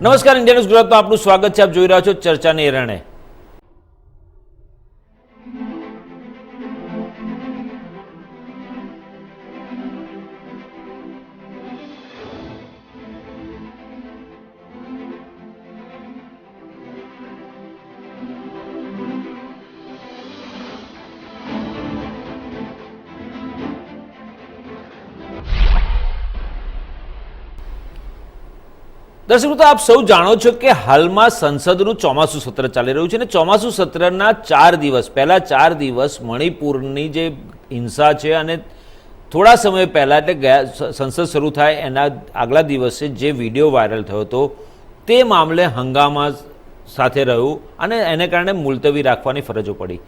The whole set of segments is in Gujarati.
નમસ્કાર, ઇન્ડિયા ન્યૂઝ ગુજરાતમાં આપનું સ્વાગત છે. આપ જોઈ રહ્યા છો ચર્ચાને એરણે. દર્શક મિત્રો, આપ સૌ જાણો છો કે હાલમાં સંસદનું ચોમાસું સત્ર ચાલી રહ્યું છે અને ચોમાસું સત્રના 4 દિવસ પહેલા 4 દિવસ મણિપુરની જે હિંસા છે અને થોડા સમય પહેલા એટલે સંસદ શરૂ થાય એના આગલા દિવસે જે વિડીયો વાયરલ થયો હતો તે મામલે હંગામા સાથે રહ્યું અને એને કારણે મુલતવી રાખવાની ફરજો પડી.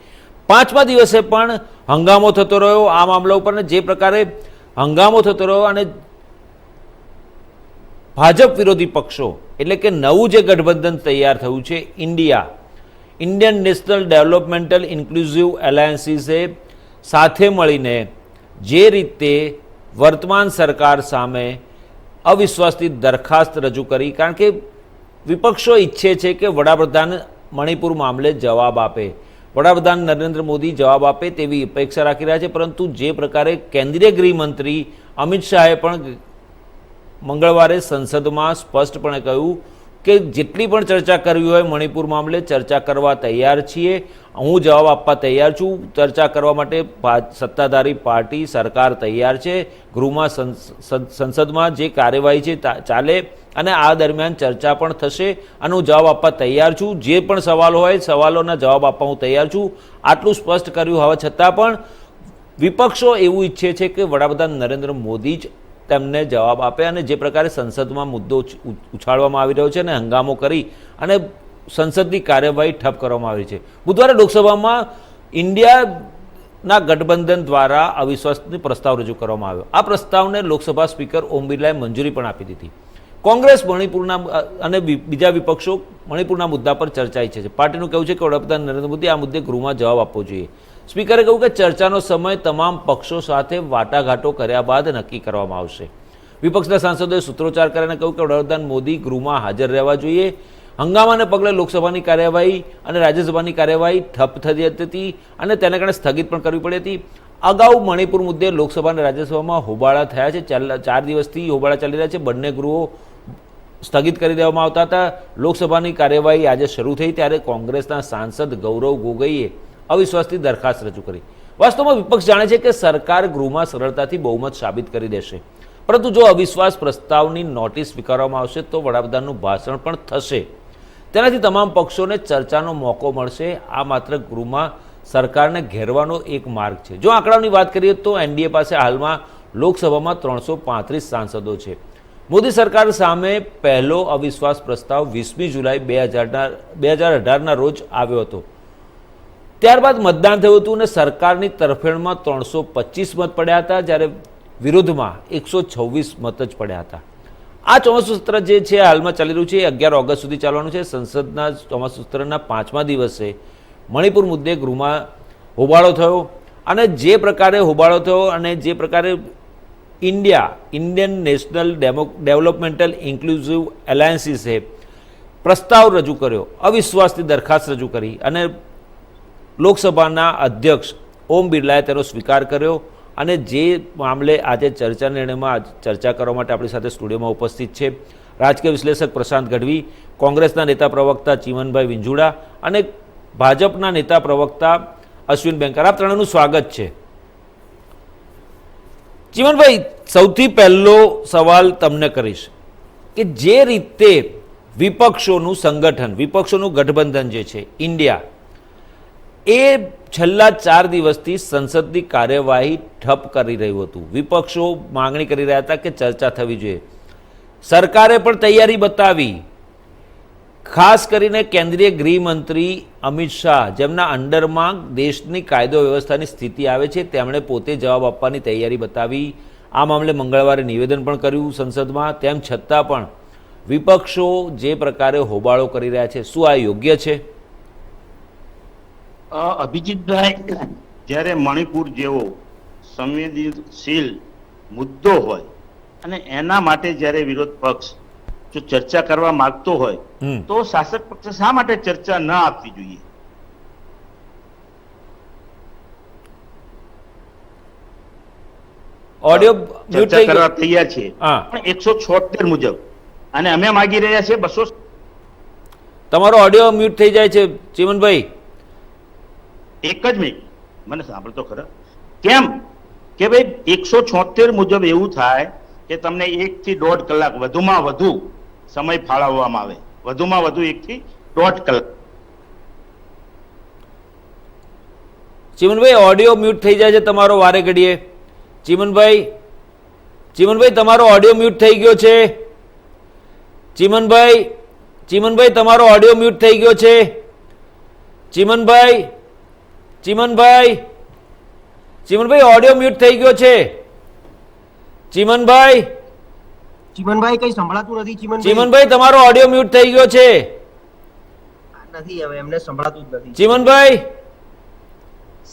5મા દિવસે પણ હંગામો થતો રહ્યો આ મામલા ઉપર. જે પ્રકારે હંગામો થતો રહ્યો અને ભાજપ વિરોધી પક્ષો એટલે કે નવું જે ગઠબંધન તૈયાર થયું છે ઇન્ડિયન નેશનલ ડેવલપમેન્ટલ ઇન્ક્લુઝિવ એલાયન્સીસે સાથે મળીને જે રીતે વર્તમાન સરકાર સામે અવિશ્વાસની દરખાસ્ત રજૂ કરી, કારણ કે વિપક્ષો ઈચ્છે છે કે વડાપ્રધાન મણિપુર મામલે જવાબ આપે, વડાપ્રધાન નરેન્દ્ર મોદી જવાબ આપે તેવી અપેક્ષા રાખી રહ્યા છે. પરંતુ જે પ્રકારે કેન્દ્રીય ગૃહમંત્રી અમિત શાહે પણ મંગળવારે સંસદમાં સ્પષ્ટપણે કહ્યું કે જેટલી પણ ચર્ચા કરવી હોય મણિપુર મામલે ચર્ચા કરવા તૈયાર છીએ, હું જવાબ આપવા તૈયાર છું, ચર્ચા કરવા માટે સત્તાધારી પાર્ટી સરકાર તૈયાર છે, ગૃહમાં સંસદમાં જે કાર્યવાહી છે ચાલે અને આ દરમિયાન ચર્ચા પણ થશે અને હું જવાબ આપવા તૈયાર છું, જે પણ સવાલો હોય સવાલોના જવાબ આપવા હું તૈયાર છું. આટલું સ્પષ્ટ કર્યું હોવા છતાં પણ વિપક્ષો એવું ઈચ્છે છે કે વડાપ્રધાન નરેન્દ્ર મોદી જ તેમને જવાબ આપે અને જે પ્રકારે સંસદમાં મુદ્દો ઉછાળવામાં આવી રહ્યો છે અને હંગામો કરી અને સંસદની કાર્યવાહી ઠપ કરવામાં આવી છે. બુધવારે લોકસભામાં ઇન્ડિયાના ગઠબંધન દ્વારા અવિશ્વાસનો પ્રસ્તાવ રજૂ કરવામાં આવ્યો. આ પ્રસ્તાવને લોકસભા સ્પીકર ઓમ બિરલાએ મંજૂરી પણ આપી દીધી. કોંગ્રેસ મણિપુરના અને બીજા વિપક્ષો મણિપુરના મુદ્દા પર ચર્ચા ઈચ્છે છે. પાર્ટીનું કહેવું છે કે વડાપ્રધાન નરેન્દ્ર મોદી આ મુદ્દે ગૃહમાં જવાબ આપવો જોઈએ. સ્પીકરે કહ્યું કે ચર્ચાનો સમય તમામ પક્ષો સાથે વાટાઘાટો કર્યા બાદ નક્કી કરવામાં આવશે. વિપક્ષના સાંસદોએ સૂત્રોચ્ચાર કરીને કહ્યું કે વડાપ્રધાન મોદી ગૃહમાં હાજર રહેવા જોઈએ. હંગામાને પગલે લોકસભાની કાર્યવાહી અને રાજ્યસભાની કાર્યવાહી ઠપ થઈ હતી અને તેને કારણે સ્થગિત પણ કરવી પડી હતી. અગાઉ મણિપુર મુદ્દે લોકસભા અને રાજ્યસભામાં હોબાળા થયા છે. 4 દિવસથી હોબાળા ચાલી રહ્યા છે. બંને ગૃહો સ્થગિત કરી દેવામાં આવતા હતા. લોકસભાની કાર્યવાહી આજે શરૂ થઈ ત્યારે કોંગ્રેસના સાંસદ ગૌરવ ગોગોઈએ અવિશ્વાસની દરખાસ્ત રજૂ કરી. વાસ્તવમાં વિપક્ષ જાણે છે કે સરકાર ગૃહમાં સરળતાથી બહુમત સાબિત કરી દેશે, પરંતુ જો અવિશ્વાસ પ્રસ્તાવની નોટિસ સ્વીકારવામાં આવશે તો વડાપ્રધાનનું ભાષણ પણ થશે. તેનાથી તમામ પક્ષોને ચર્ચાનો મોકો મળશે. આ માત્ર ગૃહમાં સરકારને ઘેરવાનો એક માર્ગ છે. જો આંકડાઓની વાત કરીએ તો એનડીએ પાસે હાલમાં લોકસભામાં 335 સાંસદો છે. મોદી સરકાર સામે પહેલો અવિશ્વાસ પ્રસ્તાવ 20મી જુલાઈ 2018ના રોજ આવ્યો હતો. ત્યારબાદ મતદાન થયું હતું અને સરકારની તરફેણમાં 325 મત પડ્યા હતા, જ્યારે વિરોધમાં 126 મત જ પડ્યા હતા. આ ચોમાસું સત્ર જે છે હાલમાં ચાલી રહ્યું છે એ 11 ઓગસ્ટ સુધી ચાલવાનું છે. સંસદના ચોમાસું સત્રના 5મા દિવસે મણિપુર મુદ્દે ગૃહમાં હોબાળો થયો અને જે પ્રકારે હોબાળો થયો અને જે પ્રકારે ઇન્ડિયન નેશનલ ડેવલપમેન્ટલ ઇન્ક્લુઝિવ એલાયન્સીસે પ્રસ્તાવ રજૂ કર્યો, અવિશ્વાસની દરખાસ્ત રજૂ કરી અને લોકસભાના અધ્યક્ષ ઓમ બિરલાએ તેનો સ્વીકાર કર્યો અને જે મામલે આજે ચર્ચા નિર્ણયમાં ચર્ચા કરવા માટે આપણી સાથે સ્ટુડિયોમાં ઉપસ્થિત છે રાજકીય વિશ્લેષક પ્રશાંત ગઢવી, કોંગ્રેસના નેતા પ્રવક્તા ચીમનભાઈ વિંજુડા અને ભાજપના નેતા પ્રવક્તા અશ્વિન બેંકર. આપ ત્રણેયનું સ્વાગત છે. ચીમનભાઈ, સૌથી પહેલો સવાલ તમને કરીશ કે જે રીતે વિપક્ષોનું સંગઠન, વિપક્ષોનું ગઠબંધન જે છે ઇન્ડિયા, એ છેલ્લા 4 દિવસથી સંસદની કાર્યવાહી ઠપ કરી રહ્યું હતું. વિપક્ષો માંગણી કરી રહ્યા હતા કે ચર્ચા થવી જોઈએ. સરકારે પણ તૈયારી બતાવી. ખાસ કરીને કેન્દ્રીય ગૃહમંત્રી અમિત શાહ, જેમના અંડરમાં દેશની કાયદો વ્યવસ્થાની સ્થિતિ આવે છે, તેમણે પોતે જવાબ આપવાની તૈયારી બતાવી. આ મામલે મંગળવારે નિવેદન પણ કર્યું સંસદમાં. તેમ છતાં પણ વિપક્ષો જે પ્રકારે હોબાળો કરી રહ્યા છે, શું આ યોગ્ય છે? અભિજીતભાઈ, જ્યારે મણિપુર જેવો સંવેદનશીલ મુદ્દો હોય અને એના માટે જ્યારે વિરોધ પક્ષ જો ચર્ચા કરવા માંગતો હોય હમ. તો શાસક પક્ષે શા માટે ચર્ચા ન આપવી જોઈએ? ઓડિયો મ્યુટ ચર્ચા થઈ કરવા ગયો. તૈયાર છે હા. પણ 176 મુજબ, અને અમે માગી રહ્યા છે 200. તમારો ઓડિયો મ્યુટ થઈ જાય છે ચીમનભાઈ. એક જ મિનિટ, મને સાંભળતો ખરા. કેમ કે ભાઈ 176 મુજબ એવું થાય કે તમને 1 થી 1.5 કલાક વધુમાં વધુ સમય ફાળવવામાં આવે, વધુમાં વધુ 1 થી 1.5 કલાક. ચીમનભાઈ ઓડિયો મ્યુટ થઈ જાય છે તમારો વારે ઘડીએ. ચીમનભાઈ તમારો ઓડિયો મ્યુટ થઈ ગયો છે. ચીમનભાઈ તમારો ઓડિયો મ્યુટ થઈ ગયો છે. ચીમનભાઈ ઓડિયો મ્યુટ થઈ ગયો છે. ચીમનભાઈ કઈ સંભળાતું નથી. ચીમનભાઈ તમારો ઓડિયો મ્યુટ થઈ ગયો છે. નથી, હવે એમને સંભળાતું જ નથી. ચીમનભાઈ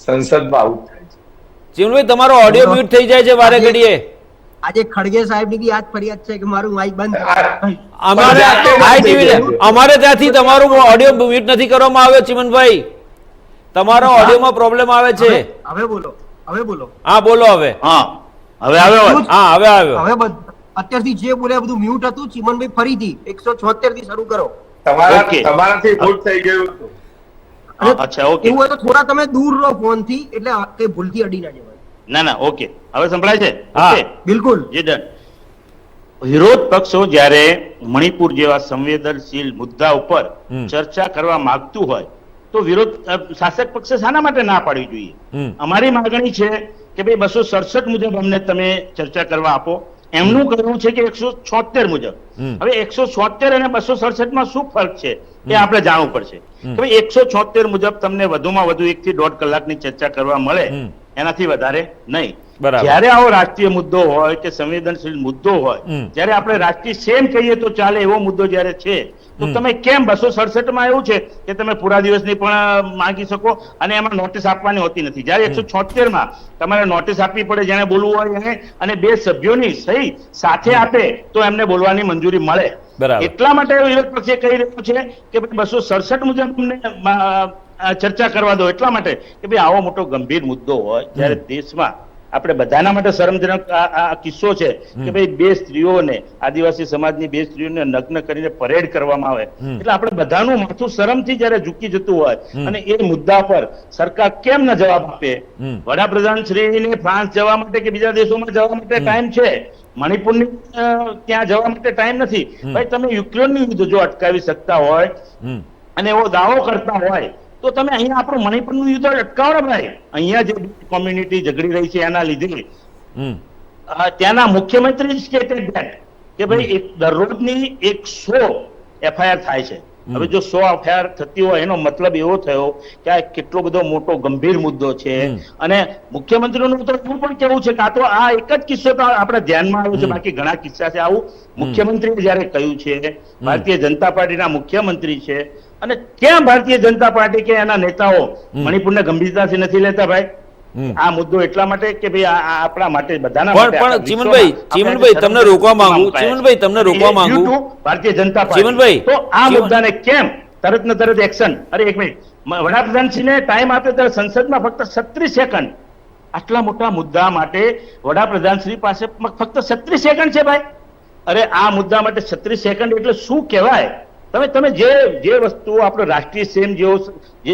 સંસદમાં આવું થાય છે. ચીમનભાઈ તમારો ઓડિયો મ્યુટ થઈ જાય છે વારે ઘડીએ. આજે ખડગે સાહેબ ની આજ ફરિયાદ છે કે મારું માઇક બંધ. અમારે અમારે ત્યાંથી તમારું ઓડિયો મ્યુટ નથી કરવામાં આવ્યો. ચીમનભાઈ તમારો ઓડિયોમાં પ્રોબ્લેમ આવે છે. હવે બોલો. હા બોલો હવે. હા, હવે આવ્યો. હા હવે આવ્યો. હવે અત્યારથી જે બોલ્યા બધું મ્યુટ હતું. ચીમનભાઈ ફરીથી 176 થી શરૂ કરો. Okay. તમારાથી ભૂલ થઈ ગયું હતું. અચ્છા, ઓકે. એવું હોય તો થોડા તમે દૂર રહો ફોન થી, એટલે કઈ ભૂલથી અડી ના જવાય. ના, ઓકે, હવે સંભળાય છે? હા. ઓકે, બિલકુલ. જે ડન. વિરોધ પક્ષો જ્યારે મણિપુર જેવા સંવેદનશીલ મુદ્દા ઉપર ચર્ચા કરવા માંગતું હોય તો વિરોધ શાસક પક્ષે શાના માટે ના પાડવી જોઈએ? અમારી માંગણી છે કે ભાઈ 267 મુજબ અમને તમે ચર્ચા કરવા આપો. એમનું કહેવું છે કે 176 મુજબ. હવે 176 અને 267 માં શું ફરક છે એ આપણે જાણવું પડશે. કે ભાઈ 176 મુજબ તમને વધુમાં વધુ 1 થી 1.5 કલાકની ચર્ચા કરવા મળે, એનાથી વધારે નહીં. બરાબર. જ્યારે આવો રાષ્ટ્રીય મુદ્દો હોય કે સંવેદનશીલ મુદ્દો હોય, જ્યારે આપણે રાષ્ટ્રીય સેમ કહીએ તો ચાલે એવો મુદ્દો જ્યારે છે, તો તમે કેમ 267 માં એવું છે કે તમે પૂરા દિવસની પણ માંગી શકો અને એમાં નોટિસ આપવાની હોતી નથી. જ્યારે 176 માં તમારે નોટિસ આપવી પડે, જેને બોલવું હોય એને, અને 2 સભ્યોની સહી સાથે આપે તો એમને બોલવાની મંજૂરી મળે. બરાબર. એટલા માટે વિરોધ પક્ષે કહી રહ્યો છે કે ભાઈ 267 મુજબ અમને ચર્ચા કરવા દો. એટલા માટે કે ભાઈ આવો મોટો ગંભીર મુદ્દો હોય જ્યારે દેશમાં આપણે બધાના માટે શરમજનક આ કિસ્સો છે કે ભાઈ 2 સ્ત્રીઓને, આદિવાસી સમાજની 2 સ્ત્રીઓને નગ્ન કરીને પરેડ કરવામાં આવે, એટલે આપણે બધાનું માથું શરમથી જ્યારે ઝૂકી જતું હોય અને એ મુદ્દા પર સરકાર કેમ ન જવાબ આપે? વડાપ્રધાન શ્રીને ફ્રાન્સ જવા માટે કે બીજા દેશોમાં જવા માટે ટાઈમ છે, મણિપુરની ત્યાં જવા માટે ટાઈમ નથી. ભાઈ તમે યુક્રેનનું યુદ્ધ જો અટકાવી શકતા હોય અને એવો દાવો કરતા હોય તો તમે અહીંયા આપણું મણિપુરનું યુદ્ધ અટકાવો ને ભાઈ. અહીંયા જે કોમ્યુનિટી ઝઘડી રહી છે એના લીધે ત્યાંના મુખ્યમંત્રી સ્ટેટેડ ધેટ કે ભાઈ દરરોજની 100 એફઆઈઆર થાય છે. હવે જો 100 એફઆઈઆર થતી હોય એનો મતલબ એવો થયો કે આ કેટલો બધો મોટો ગંભીર મુદ્દો છે. અને મુખ્યમંત્રીનું તો એવું પણ કેવું છે કે આ તો આ એક જ કિસ્સો તો આપણા ધ્યાનમાં આવ્યો છે, બાકી ઘણા કિસ્સા છે. આવું મુખ્યમંત્રીએ જયારે કહ્યું છે, ભારતીય જનતા પાર્ટીના મુખ્યમંત્રી છે, અને ક્યાં ભારતીય જનતા પાર્ટી કે એના નેતાઓ મણિપુરને ગંભીરતાથી નથી લેતા ભાઈ? આ મુદ્દો એટલા માટે કે ભાઈ આ આપણા માટે બધાના માટે. પણ ચીમનભાઈ તમને રોકવા માંગુ. ભારતીય જનતા પાર્ટી તો આ મુદ્દાને કેમ તરત ને તરત એક્શન? અરે એક મિનિટ, વડાપ્રધાનશ્રીને ટાઈમ આપે ત્યારે સંસદમાં ફક્ત 36 સેકન્ડ. આટલા મોટા મુદ્દા માટે વડાપ્રધાનશ્રી પાસે ફક્ત 36 સેકન્ડ છે ભાઈ. અરે આ મુદ્દા માટે 36 સેકન્ડ એટલે શું કહેવાય? તમે જે વસ્તુ આપણો રાષ્ટ્રીય સેમ જેવો જે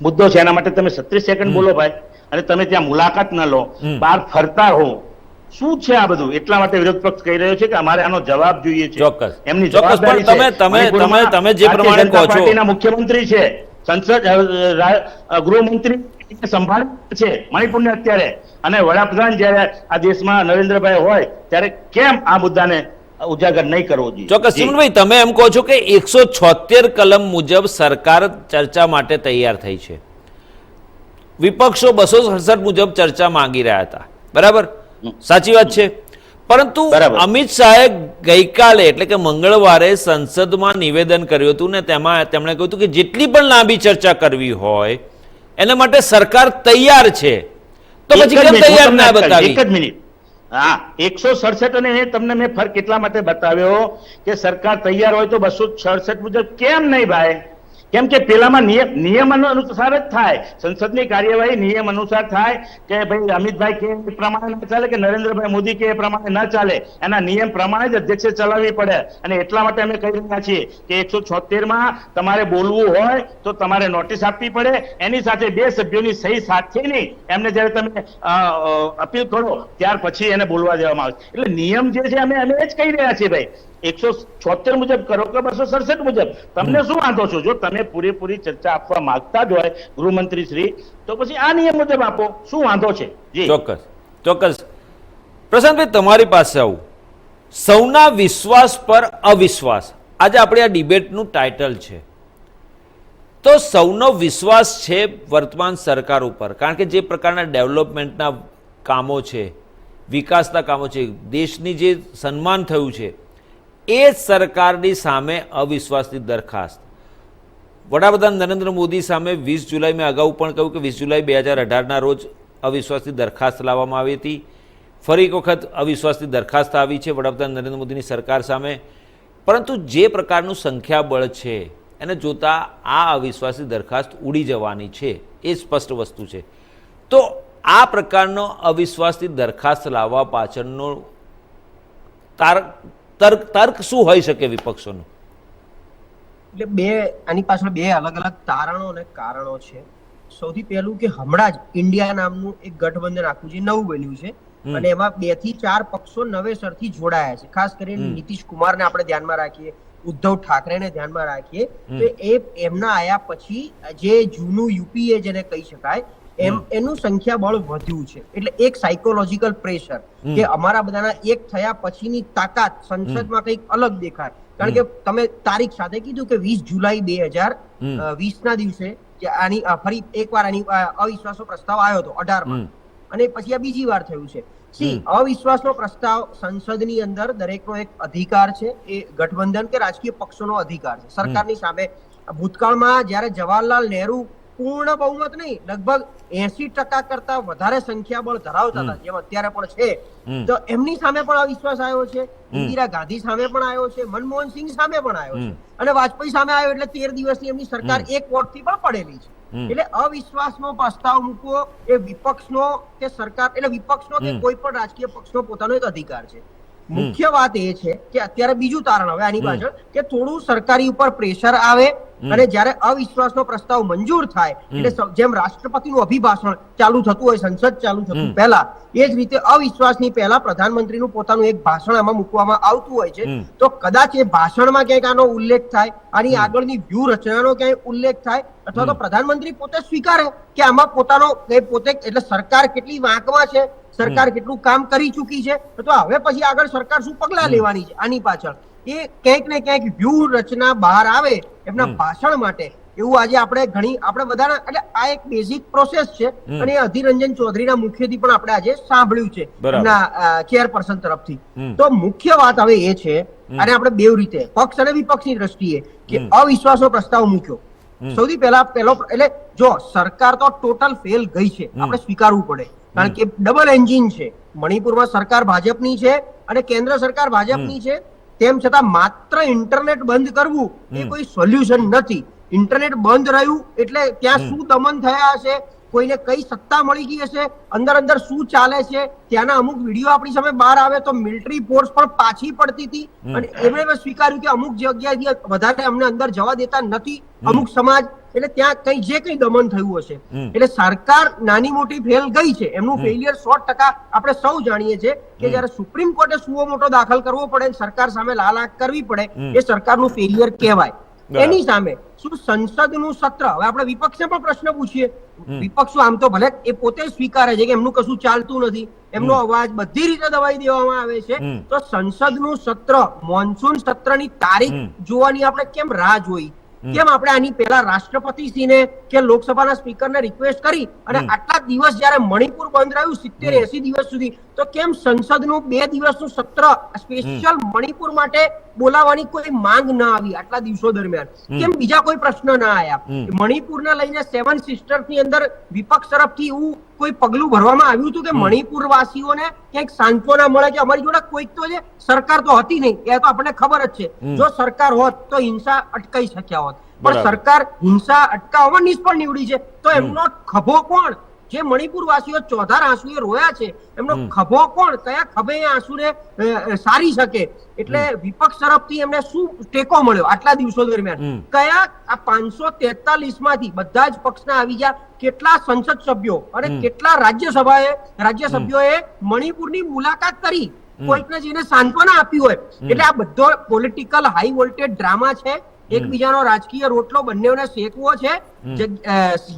મુદ્દો છે એના માટે તમે 36 સેકન્ડ બોલો ભાઈ, અને તમે ત્યાં મુલાકાત ન લો, બહાર ફરતા રહો. શું છે આ બધું? એટલા માટે વિરોધ પક્ષ કહી રહ્યો છે કે અમારે આનો જવાબ જોઈએ છે. ચોક્કસ. એમની ચોક્કસ. પણ તમે જે પ્રમાણે કહો છો, પાર્ટીના મુખ્યમંત્રી છે, સંસદ ગૃહમંત્રી સંભાળે છે મણિપુરને અત્યારે, અને વડાપ્રધાન જયારે આ દેશમાં નરેન્દ્રભાઈ હોય ત્યારે કેમ આ મુદ્દાને ઉજાગર નહીં કરવો જોઈએ? ચોક્કસ. ચીમનભાઈ તમે એમ કહો છો કે 176 કલમ મુજબ સરકાર ચર્ચા માટે તૈયાર થઈ છે, વિપક્ષો 267 મુજબ ચર્ચા માંગી રહ્યા હતા, બરાબર? સાચી વાત છે. પરંતુ અમિત શાહે ગઈકાલે એટલે કે મંગળવારે સંસદમાં નિવેદન કર્યું હતું ને તેમાં તેમણે કહ્યું હતું કે જેટલી પણ લાંબી ચર્ચા કરવી હોય એના માટે સરકાર તૈયાર છે. તો પછી કેમ તૈયાર ના બતાવી? એક જ મિનિટ, હા 167 અને એ તમને મેં ફરક એટલા માટે બતાવ્યો કે સરકાર તૈયાર હોય તો 267 મુજબ કેમ નહીં ભાઈ? કેમ કે પેલામાં નિયમ અનુસાર જ થાય, સંસદની કાર્યવાહી નિયમ અનુસાર થાય કે ભાઈ અમિતભાઈ કે એ પ્રમાણે ન ચાલે કે નરેન્દ્રભાઈ મોદી કે એ પ્રમાણે ન ચાલે, એના નિયમ પ્રમાણે જ અધ્યક્ષે ચલાવવી પડે. અને એટલા માટે અમે કહી રહ્યા છીએ કે 176 તમારે બોલવું હોય તો તમારે નોટિસ આપવી પડે, એની સાથે 2 સભ્યોની સહી સાથેની એમને જ્યારે તમે અપીલ કરો ત્યાર પછી એને બોલવા દેવામાં આવે. એટલે નિયમ જે છે અમે એ જ કહી રહ્યા છીએ ભાઈ, 176 મુજબ કરો કે 267 મુજબ, તમને શું વાંધો છો? જો તમે પૂરેપૂરી ચર્ચા આપવા માંગતા જ હોય ગૃહમંત્રી શ્રી, તો પછી આ નિયમ મુજબ આપો, શું વાંધો છે? જી ચોક્કસ ચોક્કસ. પ્રશાંતભાઈ, તમારી પાસે આવું, સૌના વિશ્વાસ પર અવિશ્વાસ, આજે આપણે આ ડિબેટનું ટાઇટલ છે. તો સૌનો વિશ્વાસ છે વર્તમાન સરકાર ઉપર, કારણ કે જે પ્રકારના ડેવલપમેન્ટના કામો છે, વિકાસના કામો છે, દેશની જે સન્માન થયું છે, એ સરકારની સામે અવિશ્વાસની દરખાસ્ત. વડાપ્રધાન નરેન્દ્ર મોદી સામે 20 જુલાઈ, મેં અગાઉ પણ કહ્યું કે 20 જુલાઈ 2018ના રોજ અવિશ્વાસની દરખાસ્ત લાવવામાં આવી હતી. ફરી એક વખત અવિશ્વાસની દરખાસ્ત આવી છે વડાપ્રધાન નરેન્દ્ર મોદીની સરકાર સામે. પરંતુ જે પ્રકારનું સંખ્યાબળ છે એને જોતાં આ અવિશ્વાસની દરખાસ્ત ઉડી જવાની છે, એ સ્પષ્ટ વસ્તુ છે. તો આ પ્રકારનો અવિશ્વાસની દરખાસ્ત લાવવા પાછળનો તર્ક શું હોઈ શકે વિપક્ષોનું? એટલે આની પાછળ બે અલગ અલગ તારણો અને કારણો છે. સૌથી પહેલું કે હમણાં જ ઇન્ડિયા નામનું એક ગઠબંધન આખું જે નવું બન્યું છે અને એમાં 2 થી 4 પક્ષો નવેસરથી જોડાયા છે. ખાસ કરીને નીતિશ કુમારને આપણે ધ્યાનમાં રાખીએ, ઉદ્ધવ ઠાકરેને ધ્યાનમાં રાખીએ તો એમના આયા પછી જે જૂનું યુપીએ જેને કહી શકાય એનું સંખ્યાબળ વધ્યું છે. એટલે એક સાયકોલોજીકલ પ્રેશર કે અમારા બધાના એક થયા પછીની તાકાત સંસદમાં કંઈક અલગ દેખાય. કારણ કે તમે તારીખ સાથે કીધું કે 20 જુલાઈ 2020 ના દિવસે આની ફરી એકવાર આની અવિશ્વાસનો પ્રસ્તાવ આવ્યો હતો 18માં, અને પછી આ બીજી વાર થયું છે. અવિશ્વાસનો પ્રસ્તાવ સંસદની અંદર દરેકનો એક અધિકાર છે, એ ગઠબંધન કે રાજકીય પક્ષોનો અધિકાર છે. સરકારની સામે ભૂતકાળમાં જ્યારે જવાહરલાલ નહેરુ પૂર્ણ બહુમત નહીં, લગભગ 80% કરતા વધારે સંખ્યાબળ ધરાવતા હતા, જેમ અત્યારે પણ છે, તો એમની સામે પણ અવિશ્વાસ આવ્યો છે, ઇન્દિરા ગાંધી સામે પણ આવ્યો છે, મનમોહન સિંહ સામે પણ આવ્યો છે, અને વાજપેયી સામે આવ્યો. એટલે 13 દિવસની એમની સરકાર 1 વોટથી પણ પડેલી છે. એટલે અવિશ્વાસનો પ્રસ્તાવ મૂકવો એ વિપક્ષનો કે સરકાર, એટલે વિપક્ષનો કે કોઈ પણ રાજકીય પક્ષનો પોતાનો એક અધિકાર છે. મુખ્ય વાત એ છે કે અત્યારે બીજું તારણ હવે આની પાછળ કે થોડું સરકારી ઉપર પ્રેશર આવે અને જ્યારે અવિશ્વાસનો પ્રસ્તાવ મંજૂર થાય એટલે જેમ રાષ્ટ્રપતિનું અભિભાષણ ચાલુ થતું હોય, સંસદ ચાલુ થતું પહેલા, એ જ રીતે અવિશ્વાસની પહેલા પ્રધાનમંત્રીનું પોતાનું એક ભાષણ આમાં મૂકવામાં આવતું હોય છે. તો કદાચ એ ભાષણમાં ક્યાંક આનો ઉલ્લેખ થાય, આની આગળની વ્યૂહરચનાનો ક્યાંય ઉલ્લેખ થાય, અથવા તો પ્રધાનમંત્રી પોતે સ્વીકારે કે આમાં પોતાનો પોતે, એટલે સરકાર કેટલી વાંકમાં છે, સરકાર કેટલું કામ કરી ચૂકી છે, તો હવે પછી આગળ સરકાર શું પગલા લેવાની છે આની પાછળ, એ ક્યાંક ને ક્યાંક વ્યૂહરચના બહાર આવે એમના ભાષણ માટે. એવું આજે આપણે બધાના, એટલે આ એક બેઝિક પ્રોસેસ છે અને અધીર રંજન ચૌધરીના મુખ્યથી પણ આપણે આજે સાંભળ્યું છે એમના ચેરપર્સન તરફથી. તો મુખ્ય વાત હવે એ છે, અને આપણે બે રીતે પક્ષ અને વિપક્ષની દ્રષ્ટિએ, કે અવિશ્વાસનો પ્રસ્તાવ મૂક્યો. સૌથી પહેલો એટલે જો સરકાર તો ટોટલ ફેલ ગઈ છે, આપણે સ્વીકારવું પડે, કારણ કે ડબલ એન્જિન છે. મણિપુરમાં સરકાર ભાજપની છે અને કેન્દ્ર સરકાર ભાજપની છે, તેમ છતાં માત્ર ઇન્ટરનેટ બંધ કરવું એ કોઈ સોલ્યુશન નથી. ઇન્ટરનેટ બંધ રહ્યું એટલે ત્યાં શું દમન થયા હશે, કોઈને કઈ સત્તા મળી ગઈ હશે, અંદર શું ચાલે છે, ત્યાંના અમુક વિડીયો આપણી સામે બહાર આવે તો મિલિટરી ફોર્સ પણ પાછી પડતી હતી, અને એમણે સ્વીકાર્યું કે અમુક જગ્યાએથી વધારે અમને અંદર જવા દેતા નથી અમુક સમાજ, એટલે ત્યાં જે કઈ દમન થયું હશે. એટલે સરકાર નાની મોટી ફેલ ગઈ છે, એમનું ફેલિયર 100% આપણે સૌ જાણીએ છીએ કે જયારે સુપ્રીમ કોર્ટે સુઓ મોટો દાખલ કરવો પડે, સરકાર સામે લાલાક કરવી પડે, એ સરકારનું ફેલિયર કહેવાય. એની સામે શું સંસદનું સત્ર, હવે આપણે વિપક્ષને પણ પ્રશ્ન પૂછીએ, વિપક્ષો આમ તો ભલે એ પોતે સ્વીકારે છે કે એમનું કશું ચાલતું નથી, એમનો અવાજ બધી રીતે દબાઈ દેવામાં આવે છે, તો સંસદનું સત્ર, મોન્સૂન સત્રની તારીખ જોવાની આપણે કેમ રાહ જોઈ? કેમ આપણે આની પહેલા રાષ્ટ્રપતિશ્રીને કે લોકસભાના સ્પીકરને રિક્વેસ્ટ કરી અને આટલા દિવસ જયારે મણિપુર બંધ રહ્યું 70-80 દિવસ સુધી, તો કેમ સંસદનું 2 દિવસનું સત્ર સ્પેશિયલ મણિપુર માટે બોલાવવાની કોઈ માંગ ના આવી આટલા દિવસો દરમિયાન? કેમ બીજા કોઈ પ્રશ્ન ના આવ્યા? મણિપુરને લઈને 7 સિસ્ટર્સ ની અંદર વિપક્ષ તરફથી એવું કોઈ પગલું ભરવામાં આવ્યું હતું કે મણિપુર વાસીઓને ક્યાંક સાંત્વના મળે કે અમારી જોડે કોઈક તો છે? સરકાર તો હતી નહીં, એ તો આપણને ખબર જ છે. જો સરકાર હોત તો હિંસા અટકાઈ શક્યા હોત, પણ સરકાર હિંસા અટકાવવામાં નિષ્ફળ નીવડી છે. તો એમનો ખભો કોણ? જે મણિપુર વાસીઓ ચોધાર આંસુએ રોયા છે, એમનો ખભો કોણ? કયા ખભે એ આંસુને સારી શકે? એટલે વિપક્ષ તરફથી એમને શું ટેકો મળ્યો આટલા દિવસો દરમિયાન? કયા આ 543 માંથી બધા જ પક્ષના આવી ગયા કેટલા સંસદ સભ્યો અને કેટલા રાજ્ય સભ્યોએ મણિપુરની મુલાકાત કરી, કોઈકને જઈને સાંત્વના આપી હોય? એટલે આ બધો પોલિટિકલ હાઈ વોલ્ટેજ ડ્રામા છે. એકબીજાનો રાજકીય રોટલો બંનેને શેકવો છે.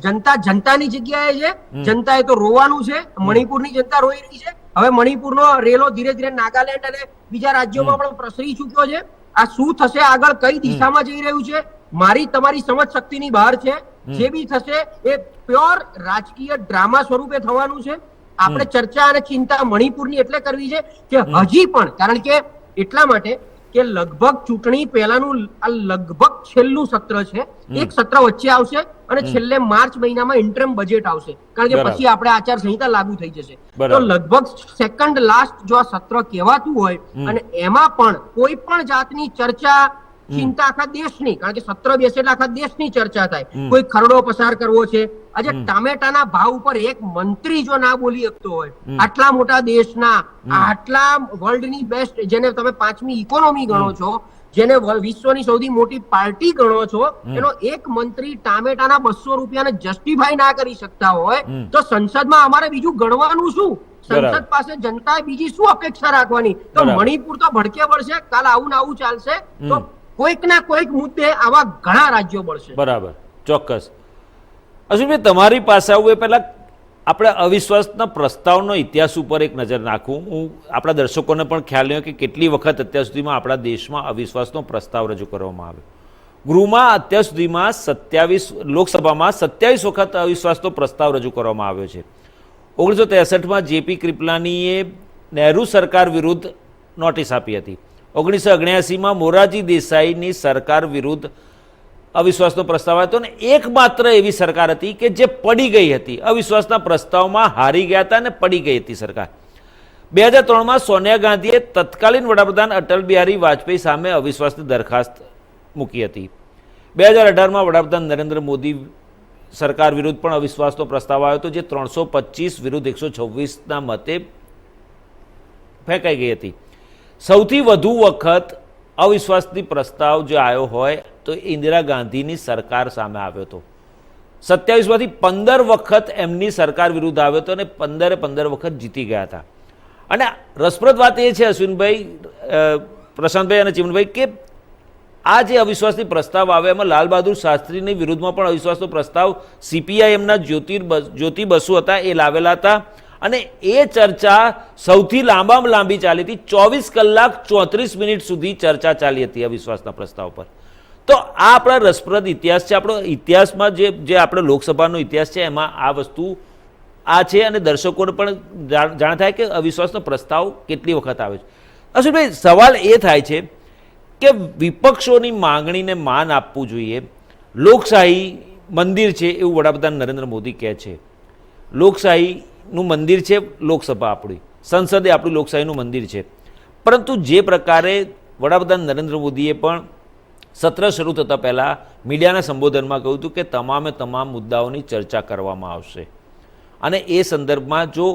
જનતાની જગ્યાએ છે, જનતાએ તો રોવાનું છે. મણિપુરની જનતા રોઈ રહી છે. હવે મણિપુરનો રેલો ધીરે ધીરે નાગાલેન્ડ અને બીજા રાજ્યોમાં પણ પ્રસરી ચૂક્યો છે. આ શું થશે આગળ, કઈ દિશામાં જઈ રહ્યું છે, મારી તમારી સમજ શક્તિની બહાર છે. જે બી થશે એ પ્યોર રાજકીય ડ્રામા સ્વરૂપે થવાનું છે. આપણે ચર્ચા અને ચિંતા મણિપુરની એટલે કરવી છે કે હજી પણ, કારણ કે એટલા માટે કે લગભગ ચૂંટણી પહેલાનું આ લગભગ છેલ્લું સત્ર છે. એક સત્ર વચ્ચે આવશે અને છેલ્લે માર્ચ મહિનામાં ઇન્ટરમ બજેટ આવશે, કારણ કે પછી આપણે આચાર સંહિતા લાગુ થઈ જશે. તો લગભગ સેકન્ડ લાસ્ટ જો આ સત્ર કહેવાતું હોય અને એમાં પણ કોઈ પણ જાતની ચર્ચા ચિંતા આખા દેશની, કારણ કે સત્ર બેસે એટલે આખા દેશની ચર્ચા થાય. કોઈ ખરડો પસાર કરવો છે, આજે ટામેટાના ભાવ ઉપર એક મંત્રી જો ના બોલી શકતો હોય, આટલા મોટા દેશના, આટલા વર્લ્ડની બેસ્ટ, જેને તમે 5મી ઇકોનોમી ગણો છો, જેને વિશ્વની સૌથી મોટી પાર્ટી ગણો છો, એનો એક મંત્રી ટામેટાના 200 રૂપિયાને જસ્ટિફાઈ ના કરી શકતા હોય, તો સંસદમાં અમારે બીજું ગણવાનું શું? સંસદ પાસે જનતાએ બીજી શું અપેક્ષા રાખવાની? તો મણિપુર તો ભડકે વળશે, કાલ આવું ને આવું ચાલશે તો કોઈક ના કોઈક મુદ્દે આવા ઘણા રાજ્યો મળશે. બરાબર, ચોક્કસ. અશ્વિનભાઈ, તમારી પાસે આવું એ પહેલા આપણે અવિશ્વાસના પ્રસ્તાવનો ઇતિહાસ ઉપર એક નજર નાખું. હું આપણા દર્શકોને પણ ખ્યાલ નહીં કે કેટલી વખત અત્યાર સુધીમાં આપણા દેશમાં અવિશ્વાસનો પ્રસ્તાવ રજૂ કરવામાં આવ્યો. ગૃહમાં અત્યાર સુધીમાં 27, લોકસભામાં 27 વખત અવિશ્વાસનો પ્રસ્તાવ રજૂ કરવામાં આવ્યો છે. 1963માં જેપી કૃપલાનીએ નહેરુ સરકાર વિરુદ્ધ નોટિસ આપી હતી. 1979માં મોરારજી દેસાઈની સરકાર વિરુદ્ધ અવિશ્વાસનો પ્રસ્તાવ આવ્યો હતો અને એકમાત્ર એવી સરકાર હતી કે જે પડી ગઈ હતી, અવિશ્વાસના પ્રસ્તાવમાં હારી ગયા હતા અને પડી ગઈ હતી સરકાર. 2003માં સોનિયા ગાંધીએ તત્કાલીન વડાપ્રધાન અટલ બિહારી વાજપેયી સામે અવિશ્વાસની દરખાસ્ત મૂકી હતી. 2018માં વડાપ્રધાન નરેન્દ્ર મોદી સરકાર વિરુદ્ધ પણ અવિશ્વાસનો પ્રસ્તાવ આવ્યો હતો, જે 325 વિરુદ્ધ 126ના મતે ફેંકાઈ ગઈ હતી. સૌથી વધુ વખત અવિશ્વાસની પ્રસ્તાવ જે આવ્યો હોય તો ઇન્દિરા ગાંધીની સરકાર સામે આવ્યો હતો. 27માંથી 15 વખત એમની સરકાર વિરુદ્ધ આવ્યો હતો અને 15 વખત જીતી ગયા હતા. અને રસપ્રદ વાત એ છે અશ્વિનભાઈ, પ્રશાંતભાઈ અને ચિમનભાઈ, કે આ જે અવિશ્વાસની પ્રસ્તાવ આવે એમાં લાલ બહાદુર શાસ્ત્રીની વિરુદ્ધમાં પણ અવિશ્વાસનો પ્રસ્તાવ CPIMના જ્યોતિ બસુ હતા, એ લાવેલા હતા. અને એ ચર્ચા સૌથી લાંબામાં લાંબી ચાલી હતી. 24 કલાક 34 મિનિટ સુધી ચર્ચા ચાલી હતી અવિશ્વાસના પ્રસ્તાવ પર. તો આ આપણા રસપ્રદ ઇતિહાસ છે. આપણો ઇતિહાસમાં જે આપણો લોકસભાનો ઇતિહાસ છે એમાં આ વસ્તુ આ છે, અને દર્શકોને પણ જાણ થાય કે અવિશ્વાસનો પ્રસ્તાવ કેટલી વખત આવે છે. અશ્વિનભાઈ, સવાલ એ થાય છે કે વિપક્ષોની માંગણીને માન આપવું જોઈએ. લોકશાહી મંદિર છે એવું વડાપ્રધાન નરેન્દ્ર મોદી કહે છે. લોકશાહીનું મંદિર છે લોકસભા, આપણી સંસદ એ આપણી લોકશાહીનું મંદિર છે. પરંતુ જે પ્રકારે વડાપ્રધાન નરેન્દ્ર મોદીએ પણ સત્ર શરૂ થતાં પહેલાં મીડિયાના સંબોધનમાં કહ્યું હતું કે તમામ મુદ્દાઓની ચર્ચા કરવામાં આવશે, અને એ સંદર્ભમાં જો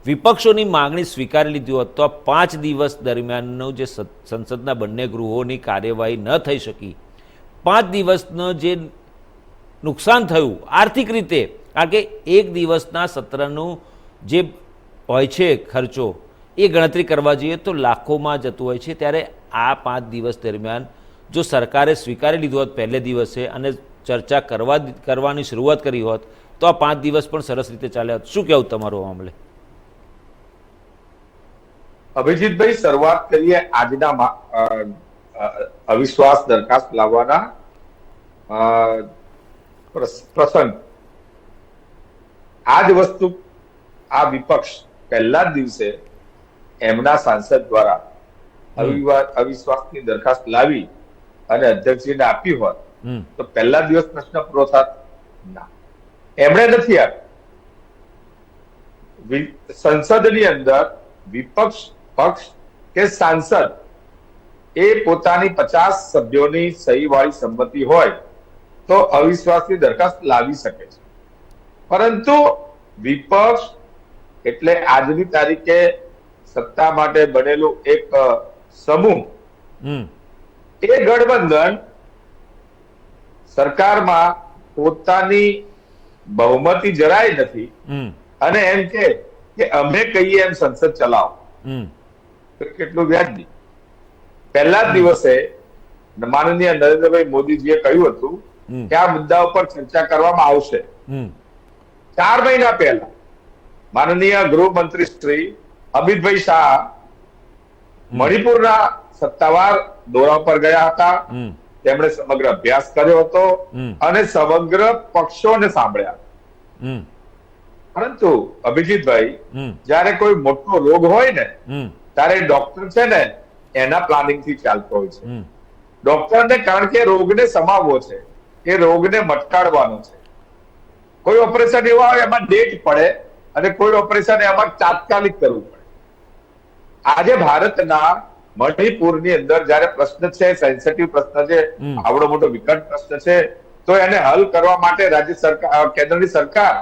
વિપક્ષોની માંગણી સ્વીકારી લીધી હોત તો 5 દિવસ દરમિયાનનો જે સંસદના બંને ગૃહોની કાર્યવાહી ન થઈ શકી, 5 દિવસનો જે નુકસાન થયું આર્થિક રીતે, કારણ કે એક દિવસના સત્રનું જે હોય છે ખર્ચો એ ગણતરી કરવા જઈએ તો લાખોમાં જતું હોય છે. ત્યારે આ 5 દિવસ દરમિયાન જો સરકારે સ્વીકારી લીધું હોત પહેલે દિવસે અને ચર્ચા કરવાની શરૂઆત કરી હોત તો આ 5 દિવસ પણ સરસ રીતે ચાલ્યા હોત. શું કહેવું તમારું મામલે? અભિજીતભાઈ, શરૂઆત કરીએ આજના અવિશ્વાસ દરખાસ્ત લાવવાના પ્રસંગ. આ જ વસ્તુ આ વિપક્ષ પહેલા જ દિવસે એમના સાંસદ દ્વારા અવિશ્વાસની દરખાસ્ત લાવી અને અધ્યક્ષજીને આપી હોત હમ તો પહેલા દિવસ પ્રશ્ન પૂરો થાત? ના, એમણે નથી આપ્યો. સંસદની અંદર વિપક્ષ, પક્ષ કે સાંસદ એ પોતાની 50 સભ્યોની સહી વાળી સંમતિ હોય તો અવિશ્વાસની દરખાસ્ત લાવી શકે છે. પરંતુ વિપક્ષ એટલે આજની તારીખે સત્તા માટે બનેલું એક સમૂહ, હમ એ ગઠબંધન સરકારમાં પોતાની બહુમતી જરાય નથી હમ અને એમ કે અમે કહીએ એમ સંસદ ચલાવો. હમ તો કેટલું વ્યાજબી? પહેલા જ દિવસે માનનીય નરેન્દ્રભાઈ મોદીજીએ કહ્યું હતું હમ કે આ મુદ્દા ઉપર ચર્ચા કરવામાં આવશે. હમ 4 મહિના પહેલા માનનીય ગૃહમંત્રી શ્રી અમિતભાઈ શાહ મણિપુરના સત્તાવાર દોરા પર ગયા હતા. હમ તેમણે સમગ્ર અભ્યાસ કર્યો હતો હમ અને સમગ્ર પક્ષોને સાંભળ્યા. હમ પરંતુ અભિજીતભાઈ, હમ જ્યારે કોઈ મોટો રોગ હોય ને હમ ત્યારે ડોક્ટર છે ને એના પ્લાનિંગ થી ચાલતો હોય છે. હમ ડોક્ટરને કારણ કે રોગને સમાવવો છે, એ રોગને મટકાડવાનો છે. કોઈ ઓપરેશન એવા હોય એમાં ડેટ પડે અને કોઈ ઓપરેશન એમાં તાત્કાલિક કરવું પડે. આજે ભારતના મણિપુરની અંદર જયારે પ્રશ્ન છે, સેન્સિટિવ પ્રશ્ન છે, આવડો મોટો વિકટ પ્રશ્ન છે, તો એને હલ કરવા માટે રાજ્ય સરકાર, કેન્દ્રની સરકાર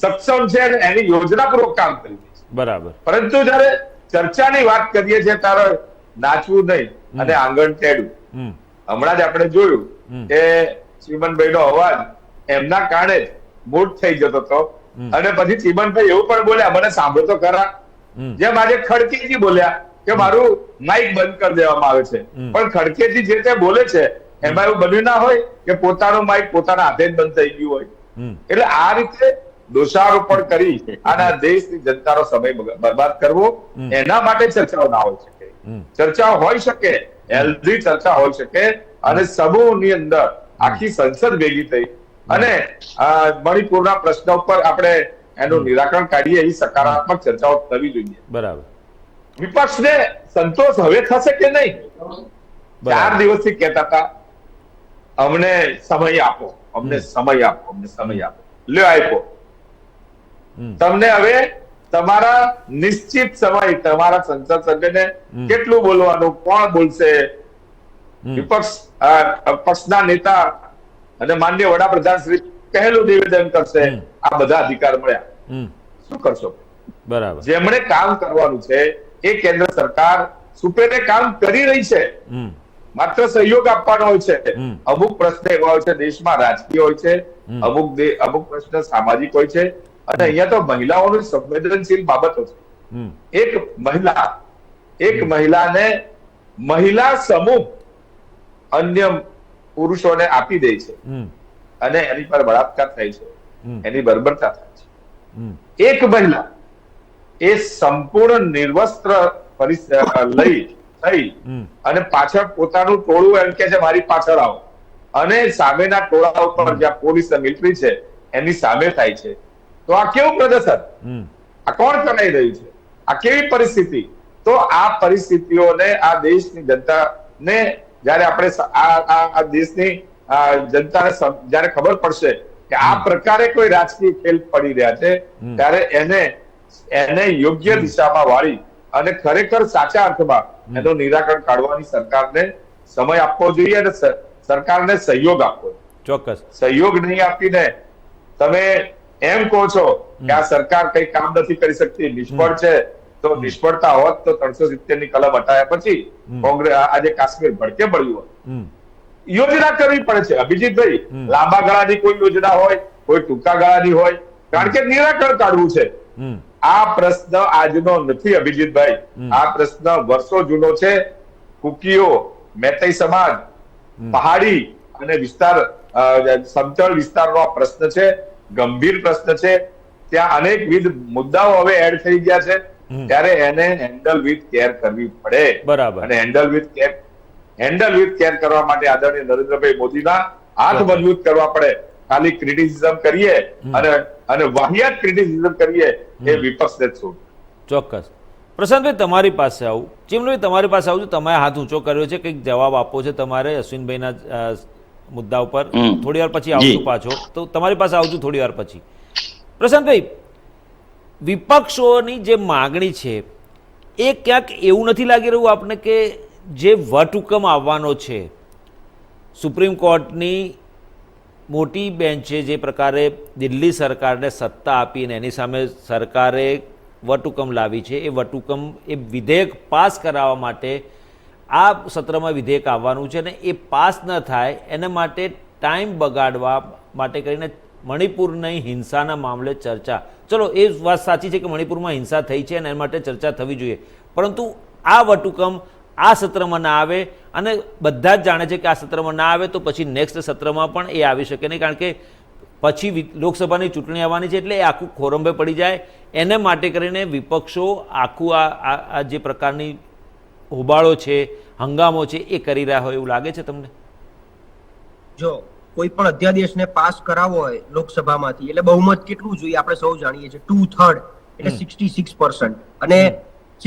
સક્ષમ છે અને એની યોજનાપૂર્વક કામ કરી રહી છે. બરાબર. પરંતુ જયારે ચર્ચાની વાત કરીએ છીએ ત્યારે નાચવું નહીં અને આંગણ ટેડવું. હમ હમણાં જ આપણે જોયું કે ચીમનભાઈનો અવાજ એમના કારણે જ મૂડ થઈ જતો હતો અને પછી ચીમનભાઈ એવું પણ બોલ્યા, મને સાંભળો તો ખરા. જેમ આજે ખડકેજી બોલ્યા કે મારું માઇક બંધ કરી દેવામાં આવે છે, પણ ખડકેજી જે તે બોલે છે એમાં એવું બન્યું ના હોય કે પોતાનું માઇક પોતાના હાથે જ બંધ થઈ ગયું હોય. એટલે આ રીતે દોષારોપણ કરી અને આ દેશની જનતાનો સમય બરબાદ કરવો, એના માટે ચર્ચાઓ ના હોઈ શકે. ચર્ચાઓ હોઈ શકે, હેલ્ધી ચર્ચા હોઈ શકે અને સમૂહની અંદર આખી સંસદ ભેગી થઈ અને મણિપુરના પ્રશ્ન ઉપર આપણે એનું નિરાકરણ કાઢીએ, એ સકારાત્મક ચર્ચાઓ થવી જોઈએ. બરાબર. વિપક્ષને સંતોષ હવે થશે કે નહીં? 4 દિવસથી કહેતા હતા અમને સમય આપો, અમને સમય આપો, અમને સમય આપો. લ્યો આપ્યો. તમને હવે તમારા નિશ્ચિત સમય, તમારા સંસદ સભ્યને કેટલું બોલવાનું, કોણ બોલશે, વિપક્ષ પક્ષના નેતા અને માનનીય વડાપ્રધાન શ્રી કહેલું નિવેદન કરશે, આ બધા અધિકાર મળ્યા. શું કરશો? બરાબર. જેમણે કામ કરવાનું છે એ કેન્દ્ર સરકાર સુપેરે કામ કરી રહી છે, માત્ર સહયોગ આપવાનો હોય છે. અમુક પ્રશ્ન એવા હોય છે દેશમાં રાજકીય હોય છે, અમુક પ્રશ્ન સામાજિક હોય છે અને અહીંયા તો મહિલાઓની સંવેદનશીલ બાબતો છે. એક મહિલાને મહિલા સમૂહ અન્ય પુરુષોને આપી દે છે અને એની પર બળાત્કાર થાય છે, એની બર્બરતા થાય છે. એક મહિલા એ સંપૂર્ણ નિર્વસ્ત્ર લઈ થઈ અને પાછળ પોતાનું ટોળું એમ કે છે મારી પાછળ આવો, અને સામેના ટોળા ઉપર જ્યાં પોલીસ મિલિટરી છે એની સામે થાય છે. તો આ કેવું પ્રદર્શન? આ કોણ કરાઈ રહ્યું છે? આ કેવી પરિસ્થિતિ? તો આ પરિસ્થિતિઓને આ દેશની જનતાને જયારે આપણે આ દેશની જનતાને જયારે ખબર પડશે કે આ પ્રકારે કોઈ રાજકીય ખેલ પડી રહ્યા છે, ત્યારે એને યોગ્ય દિશામાં વાળી અને ખરેખર સાચા અર્થમાં એનું નિરાકરણ કાઢવાની સરકારને સમય આપવો જોઈએ અને સરકારને સહયોગ આપવો. ચોક્કસ. સહયોગ નહીં આપીને તમે એમ કહો છો કે આ સરકાર કઈ કામ નથી કરી શકતી, નિષ્ફળ છે, તો નિષ્ફળતા હોત તો 370 ની કલમ હટાયા પછી કોંગ્રેસ આજે કાશ્મીર ભડકે પડ્યું હોત. યોજના કરવી પડે છે અભિજીતભાઈ. લાંબા ગાળાની કોઈ યોજના હોય, કોઈ ટૂંકા ગાળાની હોય, કારણ કે નિરાકરણ કાઢવું છે. આ પ્રશ્ન આજનો નથી અભિજીતભાઈ, આ પ્રશ્ન વર્ષો જૂનો છે. કુકીઓ, મેતઈ સમાજ, પહાડી અને સમતળ વિસ્તારનો આ પ્રશ્ન છે, ગંભીર પ્રશ્ન છે. ત્યાં અનેકવિધ મુદ્દાઓ હવે એડ થઈ ગયા છે, ત્યારે એને હેન્ડલ વિથ કેર કરવી પડે. બરાબર. અને હેન્ડલ વિથ કેર કરવા માટે આદરણીય નરેન્દ્રભાઈ મોદીના હાથ મજબૂત કરવા પડે. ખાલી ક્રિટિસિઝમ કરીએ અને વાહિયાત ક્રિટિસિઝમ કરીએ એ વિપક્ષને છોડ. ચોક્કસ. પ્રશાંતભાઈ તમારી પાસે આવું, ચીમનભાઈ તમારી પાસે આવું છું, તમે હાથ ઊંચો કર્યો છે, કંઈક જવાબ આપવો છે તમારે અશ્વિનભાઈના મુદ્દા ઉપર. થોડી વાર પછી આવશું પાછો, તો તમારી પાસે આવશું થોડી વાર પછી. પ્રશાંતભાઈ, વિપક્ષોની જે માગણી છે એ ક્યાંક એવું નથી લાગી રહ્યું આપને કે જે વટહુકમ આવવાનો છે સુપ્રીમ કોર્ટની મોટી બેન્ચે જે પ્રકારે દિલ્હી સરકારને સત્તા આપીને એની સામે સરકારે વટહુકમ લાવી છે, એ વટહુકમ એ વિધેયક પાસ કરાવવા માટે આ સત્રમાં વિધેયક આવવાનું છે, અને એ પાસ ન થાય એના માટે ટાઈમ બગાડવા માટે કરીને મણિપુરની હિંસાના મામલે ચર્ચા, ચલો એ વાત સાચી છે કે મણિપુરમાં હિંસા થઈ છે અને એના માટે ચર્ચા થવી જોઈએ, પરંતુ આ વટહુકમ આ સત્રમાં ના આવે, અને બધા જ જાણે છે કે આ સત્રમાં ના આવે તો પછી નેક્સ્ટ સત્રમાં પણ એ આવી શકે નહીં, કારણ કે પછી લોકસભાની ચૂંટણી આવવાની છે, એટલે એ આખું ખોરંભે પડી જાય. એને માટે કરીને વિપક્ષો આખું આ જે પ્રકારની હોબાળો છે, હંગામો છે, એ કરી રહ્યા હોય એવું લાગે છે તમને? જો કોઈ પણ અધ્યાદેશને પાસ કરાવવો હોય લોકસભામાંથી, એટલે બહુમત કેટલું જોઈએ આપણે સૌ જાણીએ છીએ, 2/3 એટલે 66%, અને